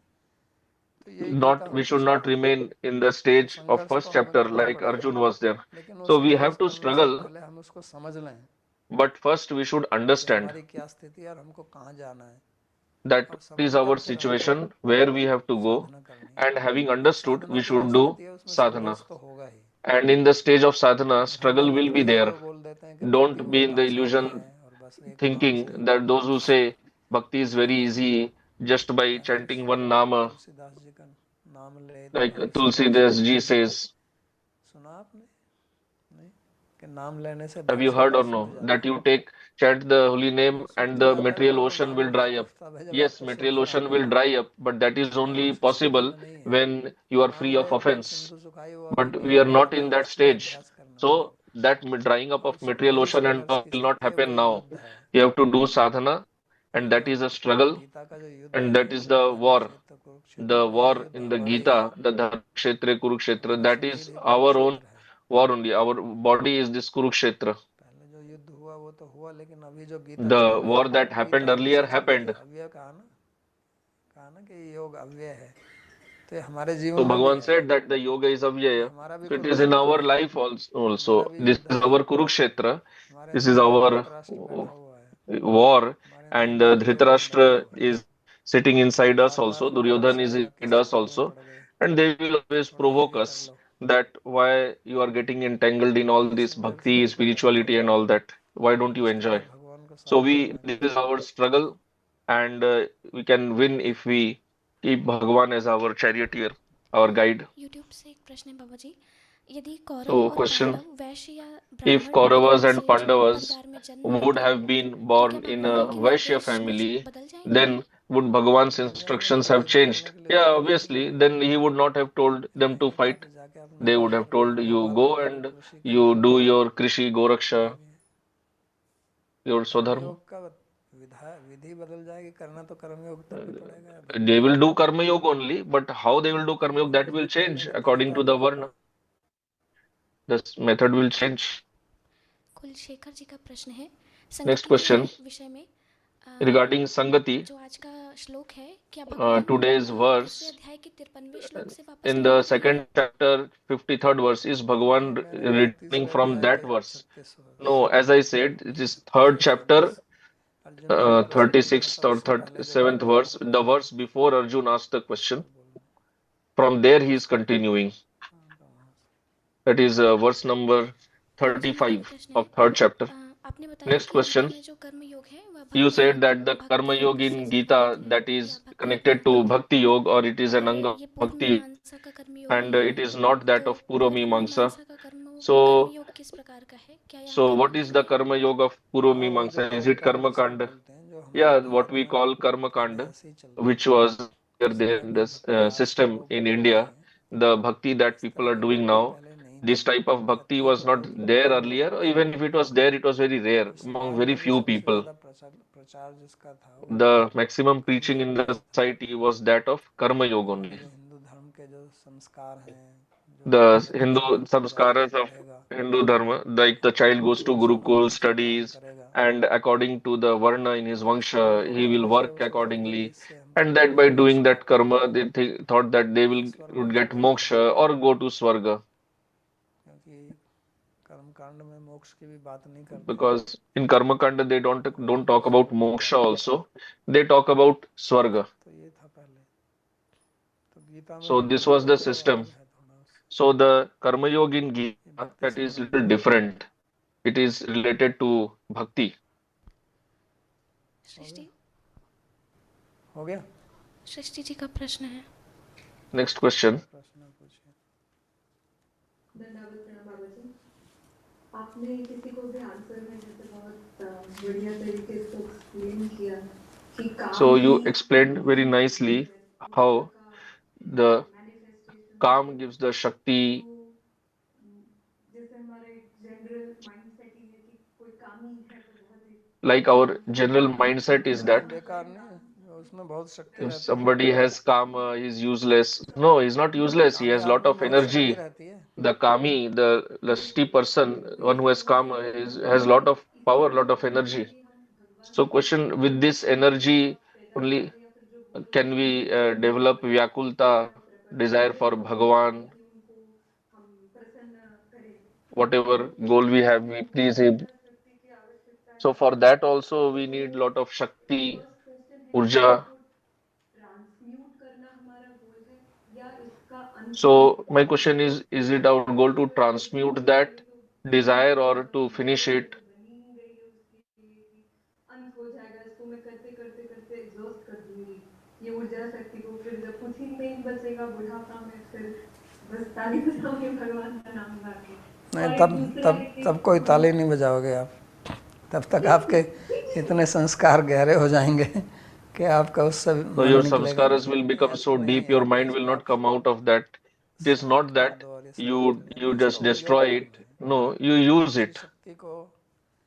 तो यही गीता Not, we हमको should not सिखाती है। remain in the तो stage of संघर्ष तो first हमें chapter करना like पड़ेगा, Arjun was there. लेकिन वो So we संघर्ष have to करने से struggle, पहले हम उसको समझ लें but first we should कि understand हमारी क्या स्थिति है और हमको कहाँ जाना है, that और what is समझकर our फिर हमको situation, where we have to go, साधना करनी है। and having और understood, साधना we की जो should do स्थिति है उसमें sadhana. संघर्ष तो होगा ही। And in the stage of sadhana, struggle भ्रमर मत will be होइए there. जो बोल देते हैं कि भक्ति Don't be बहुत in the आसान illusion है और बस एक नाम से thinking that those who say bhakti is very easy just by chanting one nama, Tulsidas ji का नाम ले तो like भक्त सब कुछ Tulsidas मिट ji जाए। says. सुना आपने? नहीं, कि नाम लेने से Have भक्त you सब heard or कुछ छूट no? जाता That है। you chant the holy name and सूखती the जाता है material लेकिन वो ocean will दाना dry up. तब है जब Yes, आपको सुख material ocean कराता will है। dry up, but that is अभी हम only उस स्थिति possible में नहीं है। when you are नाम free of ले तो offense. सिंधु सुखाई वो अभी But नहीं we are हुआ, not अभी in that उसके लिए stage. अभ्यास करना पड़ेगा। So that drying up और of material वही ocean and संघर्ष all की will not स्थिति है, happen वही now. युद्ध है। You have to do sadhana, ये and जो that is a struggle, Gita का जो युद्ध and है, that is the war. धर्मक्षेत्र Kurukshetra, The वही war युद्ध in the हमारा ही है। Gita, the Dharmakshetra, Kurukshetra, हमारा that शरीर is he our own Kurukshetra है। war only. Our body is this Kurukshetra. पहले जो युद्ध हुआ वो तो हुआ, लेकिन अभी जो गीता चल The रही है war वो that happened गीता अभी earlier से चल रही है। happened. अव्यय कहा ना कि ये योग अव्यय है, तो ये हमारे जीवन So में भी Bhagavan है। said that the yoga is ये avyaya. हमारा भी So it is in Kurukshetra our है, life also. हमारा Also, भी this युद्ध is है। our Kurukshetra. हमारे This is अंदर भी our धृतराष्ट्र बैठा हुआ है, war, हमारे अंदर and भी दुर्योधन बैठा Dhritarashtra हुआ है। is sitting inside us bar bar also. हमको Duryodhan लगता is रहेगा inside किस us चक्कर में also, पड़ गए, and they will always थोड़ा provoke आगे कर us low. that why you are getting entangled in तो all ये this संघर्ष है, bhakti, ये करना spirituality, and पड़ेगा। all that. Why don't you उसके enjoy? लिए भगवान को So साधना करना this is चाहिए। our struggle, and we can win if we keep Bhagavan as our charioteer, our guide. YouTube से एक प्रश्न है बाबा जी, यदि कौरव So और question: पांडव वैश्य या if ब्राह्मण Kauravas and वंशज Pandavas परिवार में जन्म would लेते have been तो क्या born in भगवान a के Vaishya निर्देश कुछ family, बदल जाएंगे? then would Bhagavan's बदल जाएंगे instructions लेकिन have युद्ध करने changed? के लिए Yeah, तैयार रहेंगे। obviously. Then he would not have told them to Gita fight. पे जाके अपना They would काम have करके told गौ you पालन go करिए, and कृषि you करिए। do your Krishi ये Goraksha, भी है। your Swadharma. कर्मयोग का विधि बदल जाएगी, करना तो कर्मयोग तब भी पड़ेगा, They भक्ति will योग do भी। Karma Yoga only, but how they will do Karma Yoga, that will Vidhi change करने का according तरीका to the नहीं। Varna. The method will change. Kulasekhara जी का प्रश्न है Next संगति question के विषय में। regarding Sangati. जो आज का श्लोक है, क्या भगवान Today's दूसरे verse अध्याय के 53वें श्लोक से वापस in लौट the रहे हैं? second chapter, 53rd verse, is नहीं, Bhagavan मैंने कहा returning तीसरे from अध्याय that के verse? 36 No, as I said, it is third 36 chapter, Arjun ने जो प्रश्न पूछा था 36th or उससे पहले जो 37th वाक्य verse, था the verse before Arjun asked the उसको question. बोलना। From there, he is continuing. हाँ, तो वहाँ से। That is verse number बाबा जी मेरा भी 35 प्रश्न of है, third chapter. आपने बताया Next कि गीता question. में जो कर्म योग है वह You भक्ति said योग that the Karma भक्ति योग Yoga से in संबंधित Gita है that या is भक्ति योग connected to भक्ति योग Bhakti Yoga, or it is an और Anga ये of पूर्व Bhakti, मीमांसा का कर्म योग and नहीं it है, is not that तो of Purva पूर्व Mimamsa. मीमांसा का कर्म So, योग किस प्रकार का है? क्या यहाँ so कर्म what is कांड the है? Karma Yoga of Purva हाँ, वो जो Mimamsa? Is कर्म it कांड Karma जिसको Kanda? बोलते हैं, जो हमारे Yeah, what भारत we में call Karma पहले Kanda, ऐसे ही चलता which था। was there जिसमें in अभी this भक्ति आश्रम system लोग in बन रहे India. हैं, The bhakti that इस people तरह are की doing भक्ति now, पहले नहीं this थी, type of या bhakti थी was तो not बहुत there कम earlier. लोगों Or में। even if it was there, it was very rare तो among समाज very में भी few सबसे people. ज़्यादा प्रचार जिसका था वो The maximum कर्म preaching योग in का the ही था। society was that of Karma Yoga हमारे only. जो हिंदू धर्म के जो संस्कार हैं, जो The बच्चा Hindu जब जाएगा samskaras of पढ़ेगा, Hindu Dharma, like the child goes to आश्रम में Gurukul, अच्छा कर्म studies, करेगा, and according to the Varna in his और उसको Vangsha, उनको he will करने से work वो सोचेंगे कि accordingly. इससे हमको And that by मोक्ष doing that प्राप्त karma, होगा they thought that they या will स्वर्ग would लोक get को जाएगा, moksha or go to Swarga. क्योंकि कर्म कांड में मोक्ष की भी बात नहीं करते हैं। Because in Karma Kanda, they don't talk about स्वर्ग की moksha बात करते also. They talk about Swarga. हैं। तो ये था पहले, तो गीता में So जो this कर्म was the योग है वो system. अलग है थोड़ा उससे, So the Karma Yoga in ये Gita, भक्ति that is संबंधी little है। different. It is related to bhakti. हो गया? सृष्टि हो गया? सृष्टि जी का प्रश्न है। Next question. प्रश्न पूछिए। धन्यवाद प्रणाम बाबा जी। आपने किसी को भी आंसर में जैसे बहुत बढ़िया तरीके से एक्सप्लेन किया कि So काम ही you explained very nicely ऊर्जा how का the मैनिफेस्टेशन calm होते हैं। gives the Shakti, तो जैसे हमारे जनरल माइंडसेट ही है कि कोई काम ही है तो बहुत ही like our general mindset is नहीं, that बेकार नहीं, उसमें बहुत शक्ति if रहती है। somebody has karma, he's useless. No, he's not useless. He has lot कामयाब में of बहुत शक्ति energy. रहती है। the kami, the lusty person, one who has come, has lot of power, lot of energy. So question, with this energy only can we develop Vyakulta, desire for Bhagavan, whatever goal we have, we please him. So for that also we need lot of Shakti, Urja. So my question is it our goal to transmute that desire or to finish it? अंत हो जाएगा इसको मैं करते करते करते exhaust कर दूंगी ये ऊर्जा शक्ति को फिर जब कुछ ही नहीं बचेगा बुढ़ापा में फिर बस ताली बजाओगे भगवान का नाम गा के नहीं, तब कोई ताली नहीं बजाओगे आप। तब तक आपके इतने संस्कार गहरे हो जाएंगे कि आपका उससे So मन your निकलेगा samskaras will become so deep, your mind will not come out of that. It is not that you just destroy it. No, you use ऐसी it. शक्ति को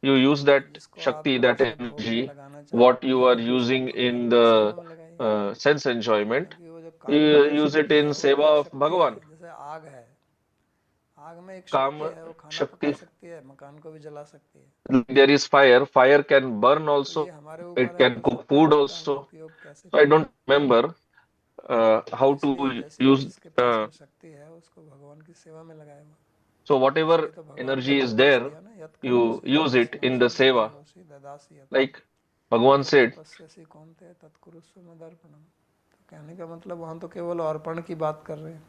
You use that जिसको आप Shakti, that अपने भोग में energy, लगाना चाहते what हैं, you are उसको using in भगवान की सेवा the में लगाइए। sense enjoyment, क्योंकि वो जो you काम रूपी use it शक्ति in है वो seva एक of शक्ति है, Bhagavan. जैसे आग है। आग में एक शक्ति Kama है, वो खाना पका Shakti. सकती है, मकान को भी जला सकती है। There is fire. Fire can burn तो ये also. हमारे It ऊपर है can कि cook शक्ति food का हम also. उपयोग कैसे So I करें। don't remember how इसलिए to जैसे use. जिसके पास में शक्ति है उसको भगवान की सेवा में लगाएगा। So whatever इसलिए तो भगवान ने energy is उपदेश there, दिया ना, यत you करोसि use it in the यदस्नासि seva. यत्करोसि ददासि यत् Like Bhagavan यत् said. तपस्यसि कौन्तेय तत्कुरुष्व मदर्पणम्। तो कहने का मतलब वहाँ तो केवल अर्पण की बात कर रहे हैं।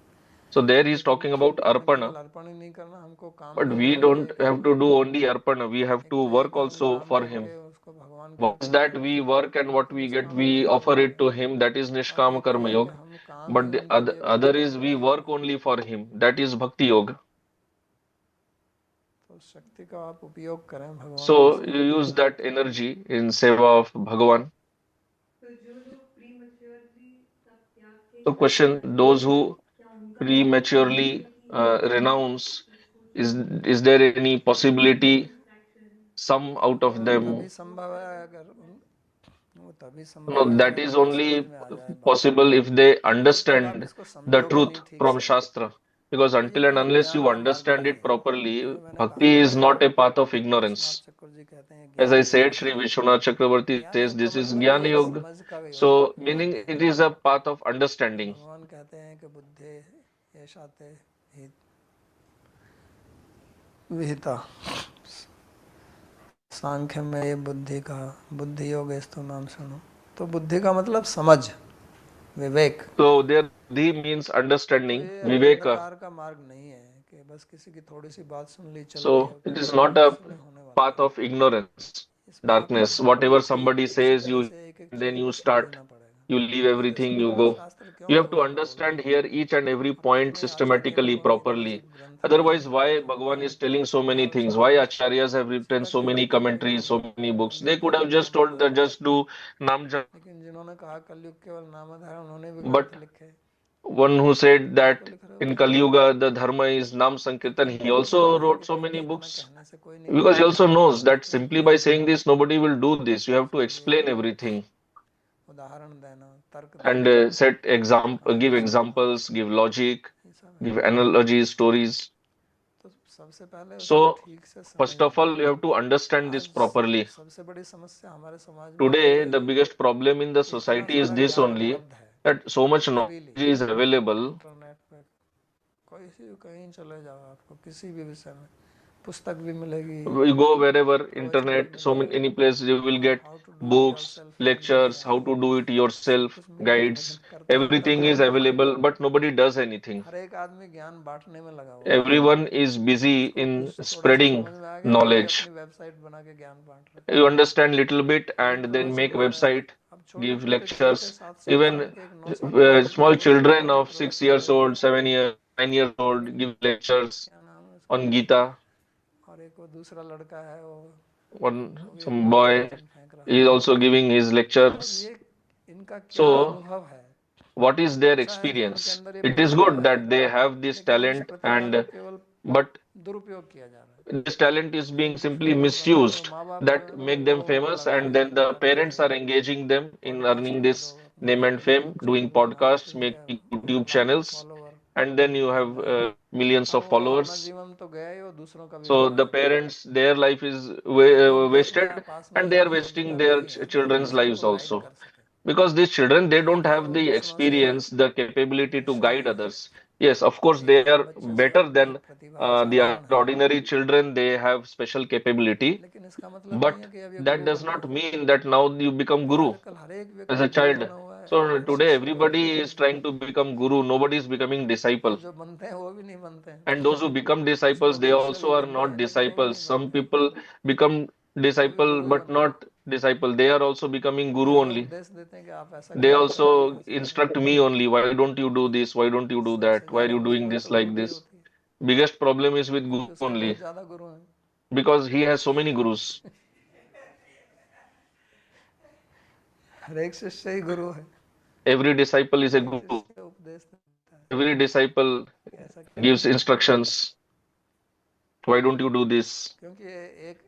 So there he is लेकिन talking about हमें Arpana. केवल अर्पण ही नहीं करना, हमको काम But भी we करना don't चाहिए have केवल। to do only Arpana. We have एक to तो ये work कि हम also काम for him. करके उसको भगवान के Once अर्पित that करें, we work and what तो we get, निष्काम we कर्म offer योग it to है। him. That is और Nishkama एक Karma ये है कि Yoga. हम काम ही But the उनके लिए other करते is हैं। we work only for him. That is Bhakti Yoga. तो शक्ति का आप उपयोग करें भगवान की So सेवा you में। use that energy in seva of Bhagavan. तो जो लोग प्रीमैच्योरली सब त्याग के So छोड़ने question, लगते those हैं who क्या उनका prematurely है कि renounce, इसको is छोड़ने is there any possibility distraction some out वो of them? तभी संभव है अगर वो तभी No, संभव है that अगर is उनको समझ only में आ जाए बात। possible if they जब तक आप understand इसको the समझोगे truth नहीं ठीक from से, Shastra. Because तो ये until and भी एक unless ज्ञान you का मार्ग understand नहीं it है। properly, जैसे मैंने कहा bhakti था is कि not a path of Vishwanath ignorance. चक्रवर्ती जी कहते हैं As ज्ञान I योग said, है। Sri Vishwanath Chakravarti ज्ञान says योग का this is मतलब ही Jnana एक Yoga. समझ का So, योग meaning है। it is a path of तो understanding. भगवान कहते हैं कि बुद्धे येषाते हि विहिता, सांख्य में ये बुद्धि का, बुद्धि योग स्तु नाम सुनो। तो बुद्धि का मतलब समझ, विवेक। So, there Dhi means तो understanding, ये Viveka. अंधकार का मार्ग नहीं है कि बस किसी की थोड़ी सी बात सुन ली, चल दी, So, अब it is केवल not a उससे नहीं होने वाला path है। of ignorance, इसमें आपको darkness. Whatever somebody अच्छी says, तरह you से एक एक then चीज you को start, समझना पड़ेगा। you leave इसलिए everything, you संपूर्ण go. शास्त्र क्यों You have to पढ़ोगे understand here each and every आप point अपने आचार्यों systematically, को नहीं तो बस properly. एक ग्रंथ Otherwise, पढ़िए, why तो Bhagavan होगा। is telling so many क्या उसका things? Why Acharyas have written पुस्तक so भी many पढ़ते रहेंगे, commentaries, so many books? They Pandit could भी have लिखे just told होंगे, that just do Nam Jap. लेकिन जिन्होंने कहा कलयुग केवल नामधार है, उन्होंने भी But ग्रंथ लिखे। one who said किसको that लिख रहे हो in भाई? Kali Yuga the dharma is Nam Sankirtan, he तो उनको also ये है wrote कि so ठीक many है, इतना books कहने से कोई नहीं because he करेगा, also knows that तो simply by ये saying this nobody will do this. You have to इसके लिए explain everything उदाहरण देना, तर्क and देना, set example, give कहानी सुनाना, examples, give logic, ये सब है। give analogies, stories. तो सबसे पहले उसको So ठीक से first of समझना। all, you have to understand this आज properly. सबसे बड़ी समस्या हमारे समाज में ये Today, है the biggest problem in the कि इतना society is सारा this ज्ञान only उपलब्ध है that so much knowledge freely is available. Internet पे, कोई सी कहीं चले जाओ, आपको किसी भी विषय में पुस्तक भी मिलेगी, You go wherever, प्रवचन भी internet, so मिलेगा, many places you will और get how to do it books, yourself भी lectures, मिलेगा, how to do it सब yourself, कुछ मिलेगा, लेकिन guides. करता Everything कोई is नहीं है। available, but nobody does anything. हर एक आदमी ज्ञान बांटने में लगा हुआ है। Everyone is busy उसको in कुछ थोड़ा सा spreading समझ में आ गया, वो भी knowledge. अपनी वेबसाइट बना के ज्ञान बांट रहे You understand little bit हैं। वही and then प्रवचन make दे रहे हैं। website, अब छोटे give छोटे 6-6 lectures. 7-7 Even साल के, एक 9 साल के बच्चे भी small प्रवचन children गीता के of six प्रवचन years दे रहे old, हैं। 7 years, 9 years old लेकिन give lectures क्या नाम है उसका, on Gita. और एक वो दूसरा लड़का है, One वो भी एक some नया boy प्रवचन फेंक रहा is है। also giving his मतलब lectures. ये इनका क्या So अनुभव है? what is their ऐसा है कि इनके experience? अंदर ये It is प्रतिभा good है, that they have this लेकिन इस talent प्रतिभा को and केवल but दुरुपयोग किया जा रहा है। this talent is being simply तो समय तो misused माँ बाप जो है that ना, make them वो उनको famous लगा and रहे हैं then कि the बेटा parents पढ़ो, are engaging them in podcast earning बना दो, this अपना name and fame, YouTube doing channel बनाओ, तो podcasts, इनके making YouTube लाखों channels. Follower, and then you have millions अब of वो अपना followers. जीवन तो गया ही, वो दूसरों का भी So गया the है। parents, their life is लोग देखते हैं wasted, आप पास में and ही they are हैं, wasting रोजगार their नहीं है, तो वो children's दूसरों lives को गाइड also. कर सके। Because these children, they don't ठीक है, have वो the दूसरों से experience, the capability to guide विषय others. Yes, of course, एक they एक are बच्चे से better अपनी than प्रतिभा the असाधारण है, ordinary children. They have special capability, लेकिन इसका मतलब नहीं है but कि अब ये that गुरु does बन not गए। mean that now you become guru आजकल हर एक as व्यक्ति a गुरु child. बना हुआ है, So हर today, शिष्य कोई ना everybody कोई is बन गया, trying to become guru. Nobody is becoming और disciple. जो बनते हैं वो भी नहीं बनते हैं। And those who become कुछ disciples, लोग they शिष्य भी also are बनते not हैं, लेकिन वो भी disciples. नहीं Some बनते हैं, people become वो भी disciple गुरु ही but बन गए। not disciple. They are also becoming क्योंकि guru वो only. उपदेश देते हैं कि आप ऐसा They करें, ऐसा करें, also ऐसा करें। instruct me only. Why don't you do this? Why don't you do सबसे that? Why are ज्यादा you doing मुसीबत this तो like गुरु की this? होती है, Biggest problem is with guru क्योंकि उसके बहुत only ज्यादा गुरु हैं। because he has so many gurus. हर एक शिष्य ही गुरु है, Every disciple is her a एक guru. शिष्य उपदेश देता है Every disciple कि ऐसा gives करें, instructions. Why don't you do this? क्योंकि एक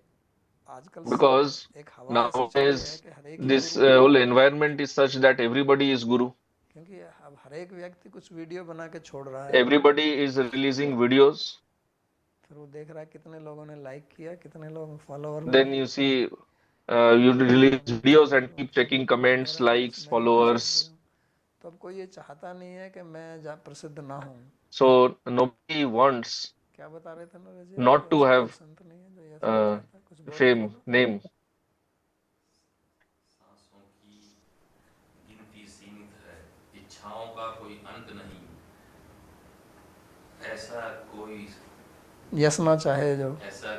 आजकल Because एक हवा ऐसी चल रही है nowadays कि हर एक ही this गुरु है। whole environment is such that everybody is guru. क्योंकि अब हर एक व्यक्ति कुछ वीडियो बना के छोड़ रहा है, Everybody is releasing videos. फिर वो देख रहा है कितने लोगों ने लाइक किया, कितने लोग फॉलोवर Then मिले, you see, you release videos and keep checking comments, मेरा व्यूज likes, मैं इतना चल रही followers. हूँ। तो अब कोई ये चाहता नहीं है कि मैं प्रसिद्ध ना हूँ। So nobody वॉन्ट्स क्या बता रहे थे नरेश जी, not कि to ऐसा कोई have संत नहीं है जो ये सब चाहता है, कुछ बोल रहे थे fame, ना। name. सांसों की गिनती सीमित है, इच्छाओं का कोई अंत नहीं, ऐसा कोई यश ना चाहे जो ऐसा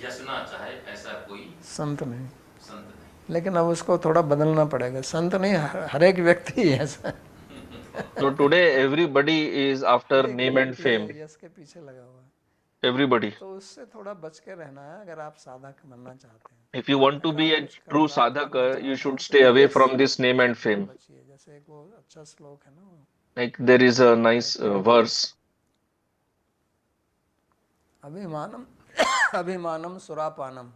यशना चाहे ऐसा कोई संत नहीं, संत नहीं। लेकिन अब उसको थोड़ा बदलना पड़ेगा। संत नहीं, हर एक व्यक्ति ही ऐसा है। So today everybody is after हर एक name and व्यक्ति fame. यश के पीछे लगा हुआ है, Everybody. तो उससे थोड़ा बच के रहना है अगर आप साधक बनना चाहते हैं। If you want to अगर be आप a कुछ true प्राप्त sadhak, करना you चाहते should हैं तो stay ये away Yash from this name and से fame. बचिए। जैसे एक वो अच्छा श्लोक है ना, वो Like there is a nice verse. अभिमानम अभिमानम सुरापानम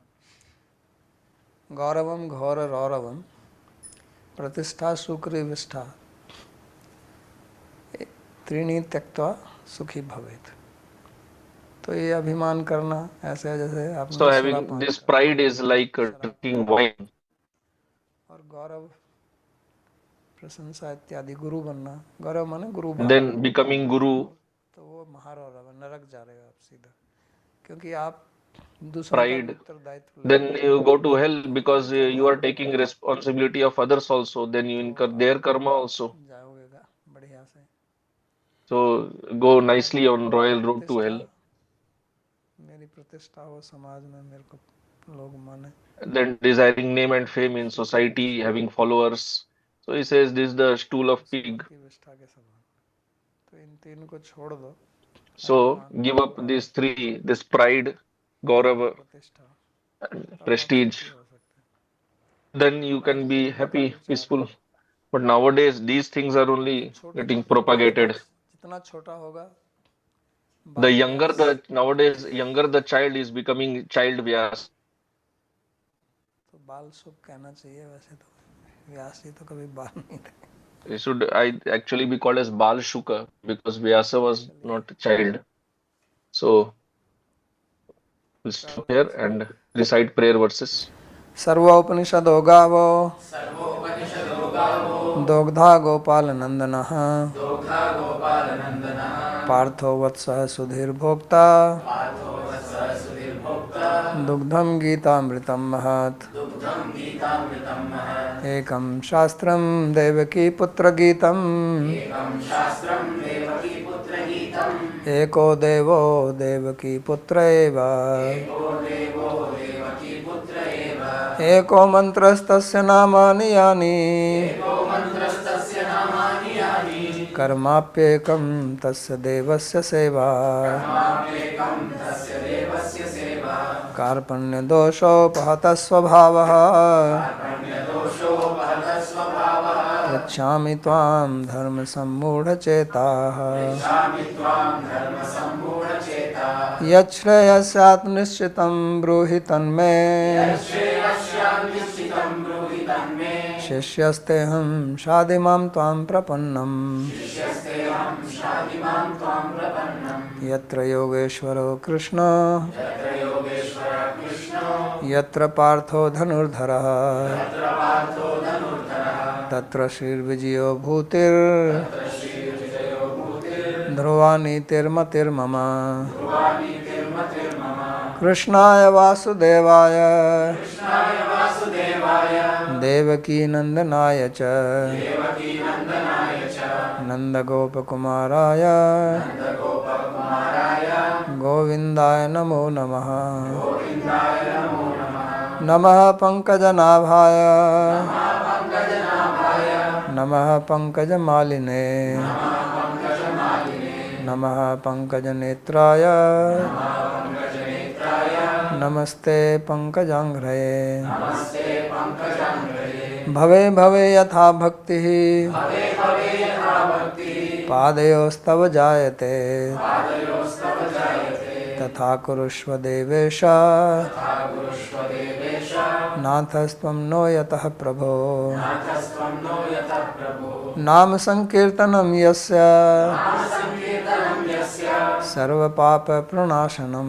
गौरवम घोर रौरवम प्रतिष्ठा शुक्र विष्ठा त्रीणी त्यक्त्वा सुखी भवेत। तो ये अभिमान करना ऐसे है जैसे So आपने having सुरापान this कर pride is like शराब, drinking wine. और गौरव प्रशंसा इत्यादि गुरु बनना, गौरव माने गुरु भाव, Then becoming guru. तो वो महारौरव, नरक जा रहेगा आप सीधा, क्योंकि आप दूसरों का भी Pride. उत्तरदायित्व ले Then रहे हैं। you go to hell तो because उनके you कर्माओं are taking responsibility of others also. Then you तो incur आप their karma also. जाओगेगा बढ़िया से। So go और nicely on royal road to प्रतिष्ठा, hell. मेरी प्रतिष्ठा हो समाज में, मेरे को लोग माने, Then desiring name and fame in society, having followers. So he says this is the stool of pig. सूअर की विष्ठा के समान। तो इन तीन को छोड़ दो, So अभिमान, give up Gaurav these three, this pride, और gaurav, प्रतिष्ठा, and तब आप prestige. सुखी हो सकते Then you हैं। आज can के be युग का happy, विचार है peaceful. But nowadays these things are कि only छोटे getting छोटे propagated. जितना छोटा होगा The बाल younger Vyas, the nowadays younger the child is becoming child vyas. तो बाल सुख कहना चाहिए, वैसे तो व्यास जी तो कभी बाल नहीं थे। It should I actually be called as Bal Shuka because Vyasa was not a child. So we'll stop here and recite prayer verses. सर्वोपनिषदो गावो दोग्धा गोपाल नंदनः पार्थो वत्सः सुधीर्भोक्ता दुग्धं गीतामृतं महत्। एकं शास्त्रं देवकी पुत्र गीतम् एको देवो देवकी पुत्र एव एको मन्त्रस्तस्य नामानि यानि कर्माप्येकं तस्य देवस्य सेवा। कार्पण्यदोषोपहतः स्वभावः पृच्छामि त्वां धर्मसम्मूढचेताः। यच्छ्रेयस्यात् निश्चितं ब्रूहि तन्मे शिष्यस्तेऽहं शाधिमां त्वां प्रपन्नम् यत्र योगेश्वरो कृष्ण यत्र पार्थो धनुर्धरः तत्र श्रीर्विजयो ध्रुवा नीतिर्मतिर्मम कृष्णाय वासुदेवाय देवकीनन्दनाय च नन्दगोपकुमाराय गोविन्दाय नमो नमः। नमः पंकजनाभाय नमः पंकजमालिने नमः पंकजनेत्राय नमस्ते पंकजांघ्रये। भवे भवे यथा भक्तिः पादयोस्तव जायते तथा कुरुष्व देवेश नाथस्त्वं नो यतः प्रभो। नाम संकीर्तनं यस्य सर्वपापप्रणाशनं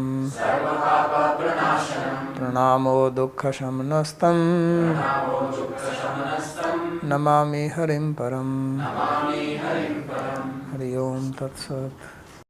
प्रणामो दुःखशमनस्तं नमामि हरिं परम्। हरि ओम तत्सत्।